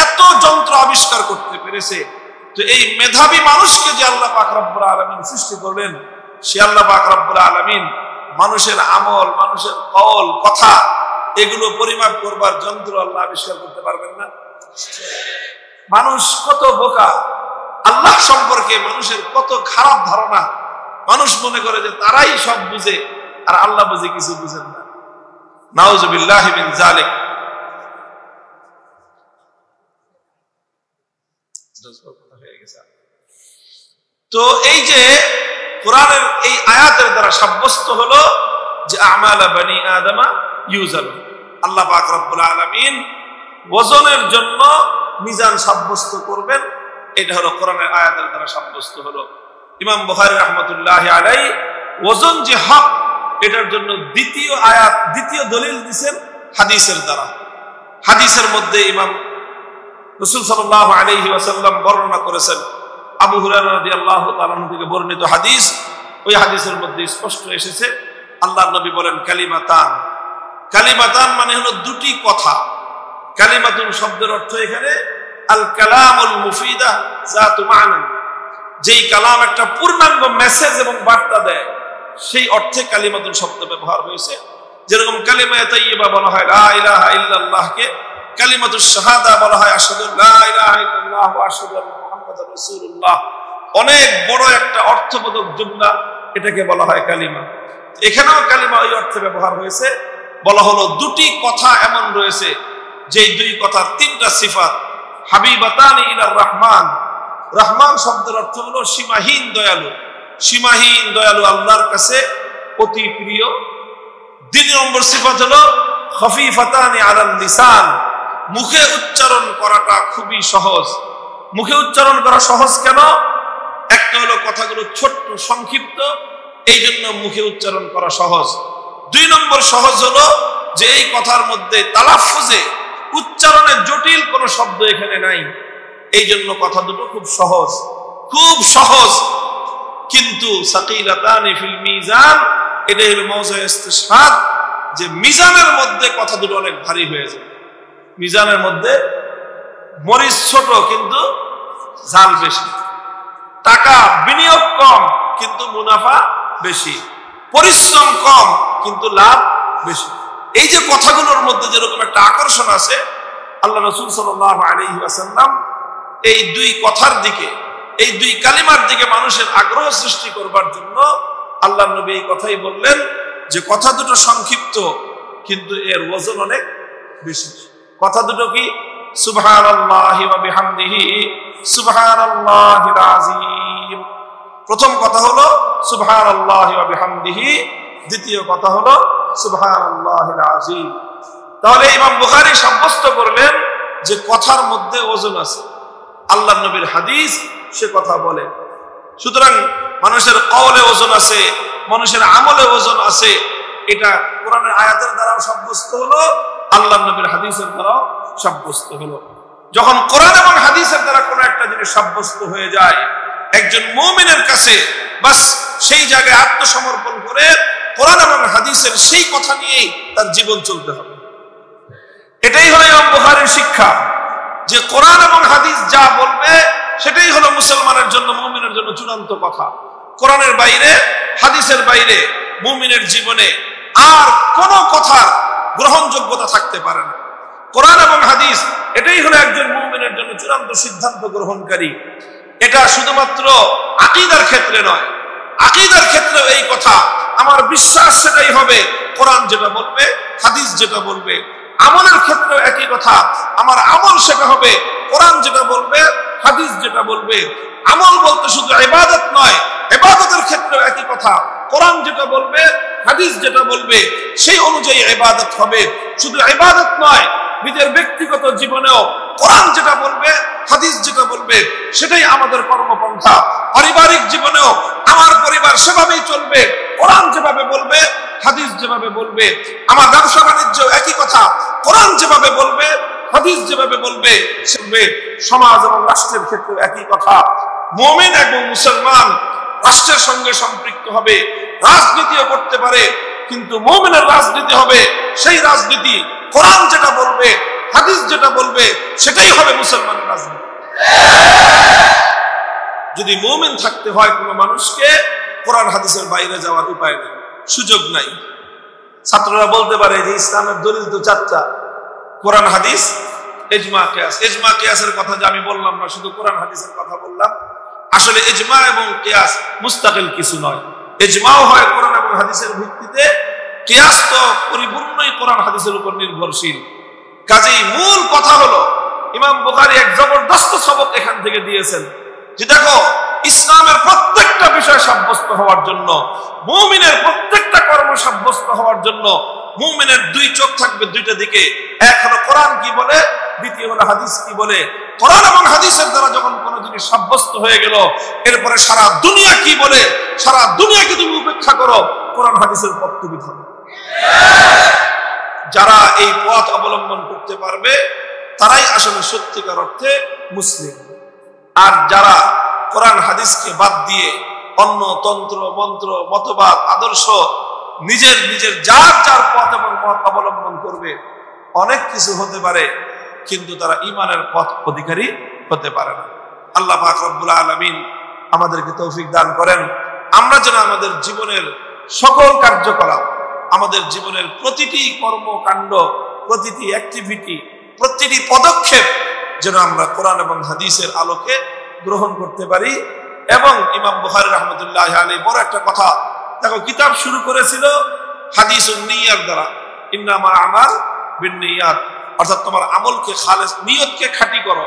Speaker 1: এত যন্ত্র আবিষ্কার করতে পেরেছে। তো এই মেধাবী মানুষকে যে আল্লাহ পাক রব্বুল আলামিন সৃষ্টি করলেন, সে আল্লাহ পাক রব্বুল আলামিন মানুষের আমল, মানুষের কওল, কথা, এগুলো পরিমাপ করবার যন্ত্র আল্লাহ আবিষ্কার করতে পারবেন না? মানুষ কত বোকা, আল্লাহ সম্পর্কে মানুষের কত খারাপ ধারণা। মানুষ মনে করে যে তারাই সব বুঝে, আর আল্লাহ বুঝে কিছু বুঝেন না। নাউযুবিল্লাহি মিন যালিক। তো এই যে কোরআনের এই আয়াতের দ্বারা সাব্যস্ত হলো যে আমাল বনি আদম ইউজানু, আল্লাহ পাক রব্বুল আলামিন ওজনের জন্য মিজান সাব্যস্ত করবেন। এটা হলো কোরআনের আয়াতের দ্বারা সাব্যস্ত হলো। ইমাম বুখারী রাহমাতুল্লাহি আলাইহি ওজন যে হক, এটার জন্য দ্বিতীয় আয়াত, দ্বিতীয় দলিল দিয়েছেন হাদিসের দ্বারা। হাদিসের মধ্যে ইমাম রাসূল সাল্লাল্লাহু আলাইহি ওয়াসাল্লাম বর্ণনা করেছেন, আবু হুরায়রা রাদিয়াল্লাহু তাআলা থেকে বর্ণিত হাদিস। ওই হাদিসের মধ্যে স্পষ্ট এসেছে, আল্লাহর নবী বলেন কালিমাতান, কালিমাতান মানে হলো দুটি কথা। কালিমাতুন শব্দের অর্থ এখানে আল কালামুল মুফিদা যাতু মা'না, যেই কালাম একটা পূর্ণাঙ্গ মেসেজ এবং বার্তা দেয়, সেই অর্থে কালিমাতুন শব্দ ব্যবহার হয়েছে। যেরকম কালিমায়ে তাইয়্যিবা বলা হয় লা ইলাহা ইল্লাল্লাহকে, কালিমাতুশ শাহাদা বলা হয় আশহাদু লা ইলাহা ইল্লাল্লাহ ওয়া আশহাদু আন্না মুহাম্মাদার রাসূলুল্লাহ। অনেক বড় একটা অর্থবোধক জুমলা, এটাকে বলা হয় কালিমা। এখানেও কালিমা ওই অর্থে ব্যবহার হয়েছে। বলা হলো দুটি কথা এমন রয়েছে যে দুই কথার তিনটা সিফাত, হাবিবাতানি ইলার রহমান, রহমান শব্দের অর্থ হলো সীমাহীন দয়ালু, সীমাহীন দয়ালু আল্লাহর কাছে অতি প্রিয়। 2 নম্বর সিফাত হলো খফিফাতানি আলাল লিসান, মুখে উচ্চারণ করাটা খুবই সহজ। মুখে উচ্চারণ করা সহজ কেন? একটা হলো কথাগুলো ছোট্ট সংক্ষিপ্ত, এই জন্য মুখে উচ্চারণ করা সহজ। 2 নম্বর সহজ হলো যে এই কথার মধ্যে তালাফুজে উচ্চারণে জটিল কোনো শব্দ এখানে নাই, এই জন্য কথা দুটো খুব সহজ, খুব সহজ। কিন্তু সাকিলাতানি ফিল মিজান, এটা হলো মওজুয়ে ইস্তিশহাদ, যে মিজানের মধ্যে কথা দুটো অনেক ভারী হয়ে যায়। মিজানের মধ্যে মরিচ ছোট কিন্তু ঝাল বেশি, টাকা বিনিয়োগ কম কিন্তু মুনাফা বেশি, পরিশ্রম কম কিন্তু লাভ বেশি। এই যে কথাগুলোর মধ্যে যেরকম একটা আকর্ষণ আছে, আল্লাহ রাসূল সাল্লাল্লাহু আলাইহি ওয়াসাল্লাম এই দুই কথার দিকে, এই দুই কালিমার দিকে মানুষের আগ্রহ সৃষ্টি করবার জন্য আল্লাহর নবী এই কথাই বললেন যে কথা দুটো সংক্ষিপ্ত কিন্তু এর ওজন অনেক বেশি। কথা দুটো কি? সুবহানাল্লাহি ওয়া বিহামদিহি সুবহানাল্লাহিল আযীম। প্রথম কথা হলো সুবহানাল্লাহি ওয়া বিহামদিহি, দ্বিতীয় কথা হলো সুবহানাল্লাহিল আযীম। তাহলে ইমাম বুখারী সাব্যস্ত করলেন যে কথার মধ্যে ওজন আছে। আল্লাহর নবীর হাদিস সে কথা বলে, সুতরাং মানুষের কওলে ওজন আছে, মানুষের আমলে ওজন আছে। এটা কোরআনের আয়াতের দ্বারাও সাব্যস্ত হলো, আল্লাহর নবীর হাদিসের দ্বারাও সাব্যস্ত হলো। যখন কোরআন এবং হাদিসের দ্বারা কোনো একটা জিনিস সাব্যস্ত হয়ে যায়, একজন মুমিনের কাছে বাস সেই জায়গায় আত্মসমর্পণ করে কোরআন এবং হাদিসের সেই কথা নিয়েই তার জীবন চলতে হবে। এটাই হলো ইমাম বুখারীর শিক্ষা, যে কোরআন এবং হাদিস যা বলবে সেটাই হলো মুসলমানের জন্য, মুমিনের জন্য চূড়ান্ত কথা। কোরআনের বাইরে, হাদিসের বাইরে মুমিনের জীবনে আর কোনো কথার গ্রহণযোগ্যতা থাকতে পারে না। কোরআন এবং হাদিস এটাই হলো একজন মুমিনের জন্য চূড়ান্ত সিদ্ধান্ত গ্রহণকারী। এটা শুধুমাত্র আকীদার ক্ষেত্রে নয়, আকীদার ক্ষেত্রেও এই কথা। আমার বিশ্বাস সেটাই হবে, কোরআন যেটা বলবে, হাদিস যেটা বলবে। আমলের ক্ষেত্রেও একই কথা, আমার আমল সেটা হবে, কোরআন যেটা বলবে, হাদিস যেটা বলবে। আমল বলতে শুধু ইবাদত নয়, ইবাদতের ক্ষেত্রেও একই কথা, কোরআন যেটা বলবে, হাদিস যেটা বলবে, সেই অনুযায়ী ইবাদত হবে। শুধু ইবাদত নয়, নিজের ব্যক্তিগত জীবনেও কোরআন যেটা বলবে, হাদিস যেটা বলবে, সেটাই আমাদের কর্মপন্থা। পারিবারিক জীবনেও আমার পরিবার সেভাবেই চলবে, কোরআন যেভাবে বলবে, হাদিস যেভাবে বলবে। আমার ব্যবসা বাণিজ্য একই কথা, কোরআন যেভাবে বলবে, হাদিস যেভাবে বলবে, সেভাবে। সমাজ এবং রাষ্ট্রের ক্ষেত্রে একই কথা। মুমিন এবং মুসলমান রাষ্ট্রের সঙ্গে সম্পৃক্ত হবে, রাজনীতিও করতে পারে, কিন্তু মুমিনের রাজনীতি হবে সেই রাজনীতি কোরআন যেটা বলবে, হাদিস যেটা বলবে, সেটাই হবে মুসলমানের রাজনীতি। যদি মুমিন থাকতে হয় কোনো মানুষকে, কোরআন হাদিসের বাইরে যাওয়ার উপায় নেই, সুযোগ নাই। ছাত্ররা বলতে পারে যে ইসলামের দলিল তো 4টা, কোরআন হাদিস, ইজমা কিয়াস। ইজমা কিয়াসের কথা যে আমি বললাম না, শুধু কোরআন হাদিসের কথা বললাম। আসলে ইজমা এবং কিয়াস মুস্তাকিল কিছু নয়। ইজমাও হয় কোরআন এবং হাদিসের ভিত্তিতে, কিয়াস তো পরিপূর্ণই কোরআন হাদিসের উপর নির্ভরশীল। কাজেই মূল কথা হলো, ইমাম বুখারী এক জবরদস্ত সবক এখান থেকে দিয়েছেন যে দেখো, ইসলামের প্রত্যেকটা বিষয় সাব্যস্ত হওয়ার জন্য, মুমিনের প্রত্যেকটা কর্ম সাব্যস্ত হওয়ার জন্য মুমিনের 2 চোখ থাকবে 2টা দিকে। এক হলো কোরআন কি বলে, দ্বিতীয় হলো হাদিস কি বলে। কোরআন এবং হাদিসের দ্বারা যখন কোনো জিনিস সাব্যস্ত হয়ে গেল, এরপরে সারা দুনিয়া কি বলে, সারা দুনিয়াকে তুমি উপেক্ষা করো, কোরআন হাদিসের পথ তুমি ধরো। যারা এই পথ অবলম্বন করতে পারবে তারাই আসলে সত্যিকার অর্থে মুসলিম। আর যারা কোরআন হাদিসকে বাদ দিয়ে অন্য তন্ত্র মন্ত্র মতবাদ আদর্শ নিজের নিজের যার যার পথ এবং মত অবলম্বন করবে, অনেক কিছু হতে পারে, কিন্তু তারা ঈমানের পথ অধিকারী হতে পারে না। আল্লাহ পাক রব্বুল আলামিন আমাদেরকে তৌফিক দান করেন, আমরা যেন আমাদের জীবনের সকল কার্যকলাপ, আমাদের জীবনের প্রতিটি কর্মকাণ্ড, প্রতিটি অ্যাক্টিভিটি, প্রতিটি পদক্ষেপ যেন আমরা কোরআন এবং হাদিসের আলোকে গ্রহণ করতে পারি। এবং ইমাম বুখারী রাহমাতুল্লাহ আলাইহি বড় একটা কথা, দেখো কিতাব শুরু করেছিল হাদিসুন নিয়াত দ্বারা, ইন্নামা আমাল বিন্নিয়াত। অর্থাৎ তোমার আমলকে খালেস, নিয়তকে খাঁটি করো।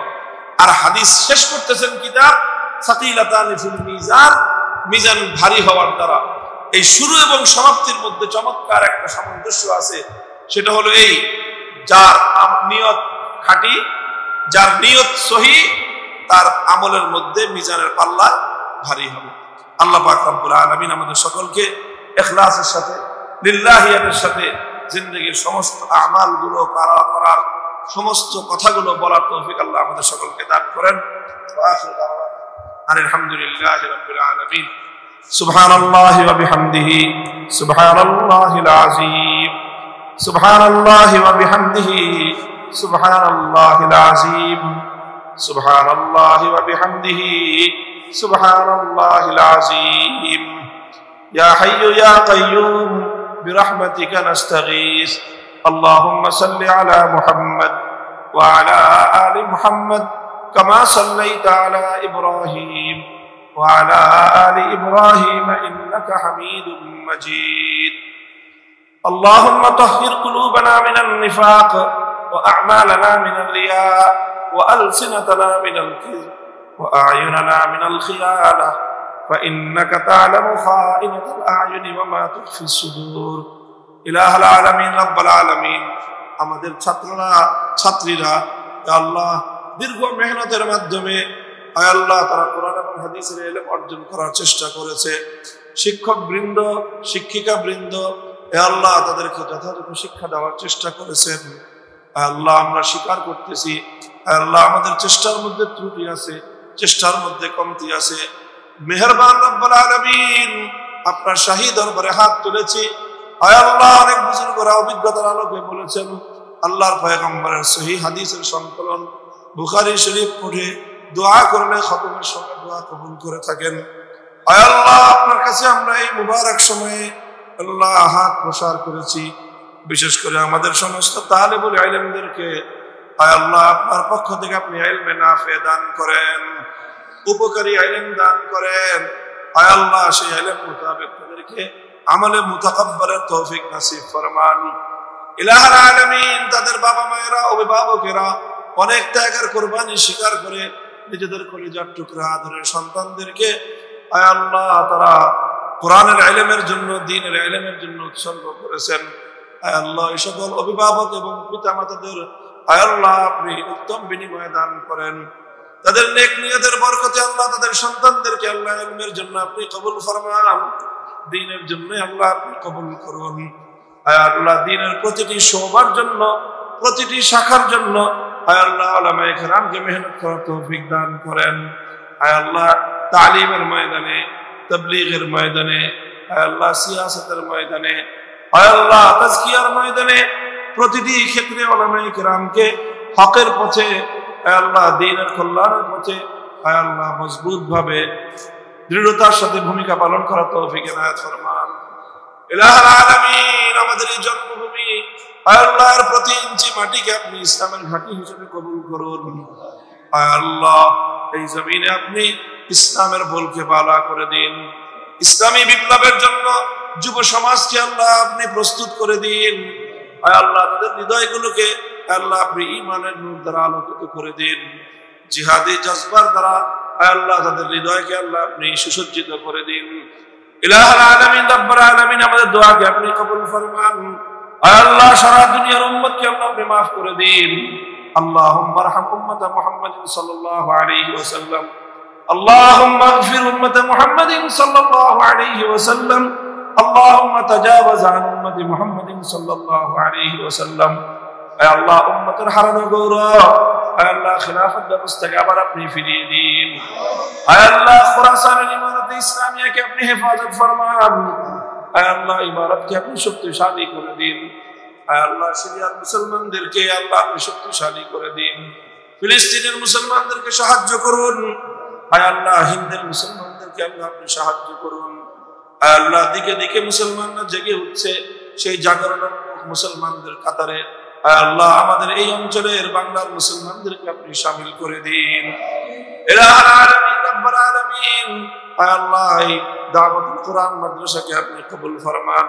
Speaker 1: আর হাদিস শেষ করতেছেন কিতাব সাকিলাতানি ফিল মিজান, মিজান ভারী হওয়ার দ্বারা। এই শুরু এবং সমাপ্তির মধ্যে চমৎকার একটা সামঞ্জস্য আছে। সেটা হলো এই, যার নিয়ত খাঁটি, যার নিয়ত সহি, তার আমলের মধ্যে মিজানের পাল্লা ভারী হবে। আল্লাহ পাক রব্বুল আলামিন আমাদের সকলকে ইখলাসের সাথে, লিল্লাহিয়াতের সাথে জিন্দেগীর সমস্ত আমালগুলো করার, সমস্ত কথাগুলো বলার তৌফিক আল্লাহ আমাদের সকলকে দান করেন। ওয়া আখিরু দাওয়ানা আলহামদুলিল্লাহি রাব্বিল আলামিন। সুবহানাল্লাহি ওয়া বিহামদিহি সুবহানাল্লাহিল আযীম। সুবহানাল্লাহি ওয়া বিহামদিহি সুবহানাল্লাহিল আযীম। সুবহানাল্লাহি ওয়া বিহামদিহি সুবহানাল্লাহিল আযীম। ইয়া হাইয়্যু ইয়া কাইয়্যুম বিরহমাতিকা নাস্তাগীস। اللهم صل على محمد وعلى آل محمد كما صليت على إبراهيم وعلى آل إبراهيم إنك حميد مجيد. اللهم طهر قلوبنا من النفاق وأعمالنا من الرياء وألسنتنا من الكذب وأعيننا من الخيانة فإنك تعلم خائنة الأعين وما تخفي الصدور. ইলাহুল আলামিন, রব্বুল আলামিন, আমাদের ছাত্রীরা আল্লাহ দীর্ঘ মেহনতের মাধ্যমে আল্লাহ তারা কোরআন এবং হাদিসের ইলম অর্জন করার চেষ্টা করেছে। শিক্ষক বৃন্দ, শিক্ষিকা বৃন্দ আল্লাহ তাদেরকে যথাযথ শিক্ষা দেওয়ার চেষ্টা করেছেন। আল্লাহ আমরা স্বীকার করতেছি আল্লাহ আমাদের চেষ্টার মধ্যে ত্রুটি আছে, চেষ্টার মধ্যে কমতি আছে। মেহেরবান রব্বুল আলামিন, আপনার শাহী দরবারে হাত তুলেছি। আল্লাহ অনেক বুজুর্গরা অভিজ্ঞতার আলোকে বলেছেন, আল্লাহর পয়গম্বরের সহিহ হাদিসের সংকলন বুখারী শরীফ পড়ে দোয়া করলে খতমের সময় দোয়া কবুল করে থাকেন। আল্লাহ আপনার কাছে আমরা এই মুবারক সময়ে আল্লাহ হাত প্রসার করেছি। বিশেষ করে আমাদের সমস্ত তালিবুল ইলমদেরকে আল্লাহ আপনার পক্ষ থেকে আপনি ইলমে নাফে দান করেন, উপকারী ইলম দান করেন। আল্লাহ সেই ইলম মোতাবেক তাদেরকে আমলে মুতাকাব্বালের তৌফিক নসিব ফরমান। ইলাহুল আলামিন, তাদের বাবা মায়েরা, অভিভাবকেরা অনেক ত্যাগের কোরবানি স্বীকার করে নিজেদের কলিজার টুকরা আদরের সন্তানদেরকে আল্লাহ তারা কোরআনের ইলমের জন্য, দ্বীনের ইলমের জন্য উৎসর্গ করেছেন। আল্লাহ এই সকল অভিভাবক এবং পিতামাতাদের আল্লাহ আপনি উত্তম বিনিময় দান করেন। তাদের নেক নিয়তের বরকতে আল্লাহ তাদের সন্তানদেরকে আল্লাহ ইলমের জন্য আপনি কবুল ফরমান, দ্বীনের জন্য আল্লাহ আপনি কবুল করুন। আল্লাহ দ্বীনের প্রতিটি শোবার জন্য, প্রতিটি শাখার জন্য আল্লাহ উলামায়ে কেরামকে মেহনত করার তৌফিক দান করেন। আল্লাহ তালিমের ময়দানে, তাবলীগের ময়দানে, আল্লাহ সিয়াসতের ময়দানে, আল্লাহ তাজকিয়ার ময়দানে, প্রতিটি ক্ষেত্রে উলামায়ে কেরামকে হকের পথে, আল্লাহ দ্বীনের কল্যাণের পথে আল্লাহ মজবুত ভাবে দৃঢ়তার সাথে ভূমিকা পালন করার তৌফিক এনায়েত ফরমান। ইলাহুল আলামিন, আমাদের এই জন্মভূমি আল্লাহর প্রতি ইঞ্চি মাটিকে আপনি ইসলামের ঘাঁটি হিসেবে কবুল করুন। আল্লাহ এই জমিনে আপনি ইসলামের বলকে বালা করে দিন। ইসলামী বিপ্লবের জন্য যুব সমাজকে আল্লাহ আপনি প্রস্তুত করে দিন। আল্লাহ তাদের হৃদয়গুলোকে আল্লাহ আপনি ঈমানের নূর দ্বারা আলোকিত করে দিন। জিহাদি জজবার দ্বারা আল্লাহ তাদের হৃদয়কে আল্লাহ আপনি সুসজ্জিত করে দিন। ইলাহুল আলামিন, রব্বুল আলামিন, আমাদের দোয়াকে আপনি কবুল ফরমান। আল্লাহ সারা দুনিয়ার উম্মতকে আল্লাহ আপনি মাফ করে দিন। আল্লাহুম্মা আরহাম উম্মাতা মুহাম্মাদিন সাল্লাল্লাহু আলাইহি ওয়াসাল্লাম। আল্লাহুম্মা আগফির উম্মাতা মুহাম্মাদিন সাল্লাল্লাহু আলাইহি ওয়াসাল্লাম। আল্লাহুম্মা তাজাওয়াজ আন উম্মতি মুহাম্মাদিন সাল্লাল্লাহু আলাইহি ওয়াসাল্লাম। হে আল্লাহ, উম্মতের হারানো গৌরব আল্লাহ খিলাফত ব্যবস্থাকে আবার আপনি ফিরিয়ে দিন। আল্লাহ খুরাসানের ইমারতে ইসলামিয়াকে আপনি হেফাজত ফরমান। আল্লাহ ইমারতকে আপনি শক্তিশালী করে দিন। আল্লাহ সিরিয়ার মুসলমানদেরকে আল্লাহ আপনি শক্তিশালী করে দিন। ফিলিস্তিনের মুসলমানদেরকে সাহায্য করুন। আল্লাহ হিন্দের মুসলমানদেরকে আল্লাহ আপনি সাহায্য করুন। আল্লাহ দিকে দিকে মুসলমানরা জেগে উঠছে, সেই জাগরণ মুসলমানদের কাতারে আল্লাহ আমাদের এই অঞ্চলের বাংলার মুসলমানদেরকে আপনি শামিল করে দিন। ইলাহুল আলামিন, রব্বুল আলামিন, আল্লাহ এই দাওয়াতুল কোরআন মাদ্রাসাকে আপনি কবুল ফরমান।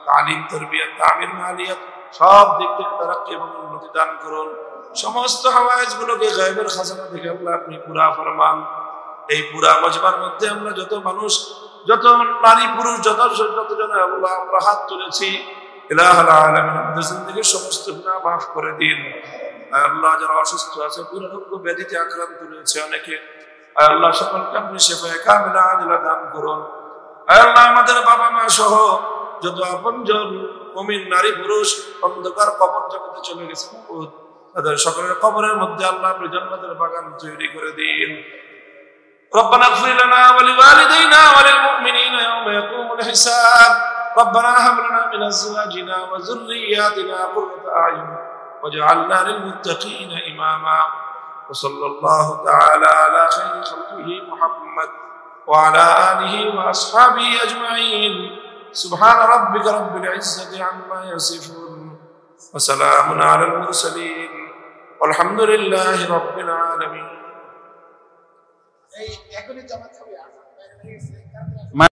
Speaker 1: তালিম, তারবিয়ত, তামিল, মালিয়াত সব দিক থেকে তারাক্কি এবং উন্নতি দান করুন। সমস্ত হাওয়াইজ গুলোকে গায়বের খাজানা থেকে আল্লাহ আপনি পুরা ফরমান। এই পুরা মজমার মধ্যে আমরা যত মানুষ, যত নারী পুরুষ, যতজন আল্লাহ আমরা হাত তুলেছি, ইলাহুল আলামিন আমাদের জিন্দেগীর সমস্ত গুনাহ মাফ করে দিন। আল্লাহ যারা অসুস্থ আছে, দুরারোগ্য ব্যাধিতে আক্রান্ত রয়েছে অনেকে, আল্লাহ সকলকে আপনি শিফায়ে কামিলা আজিলা দান করুন। আল্লাহ আমাদের বাবা মা সহ যত আপনজন মুমিন নারী পুরুষ অন্ধকার কবর জগতে চলে গেছে, তাদের সকলের কবরের মধ্যে আল্লাহ আপনি জান্নাতের বাগান তৈরি করে দিন। ربنا اغفر لنا ولوالدينا وللمؤمنين يوم يقوم الحساب. ربنا هب لنا من ازواجنا وذرياتنا قرة اعين واجعلنا للمتقين اماما. وصلى الله تعالى على خير خلقه محمد وعلى آله وأصحابه أجمعين. سبحان ربك رب العزة عما يصفون وسلام على المرسلين والحمد لله رب العالمين.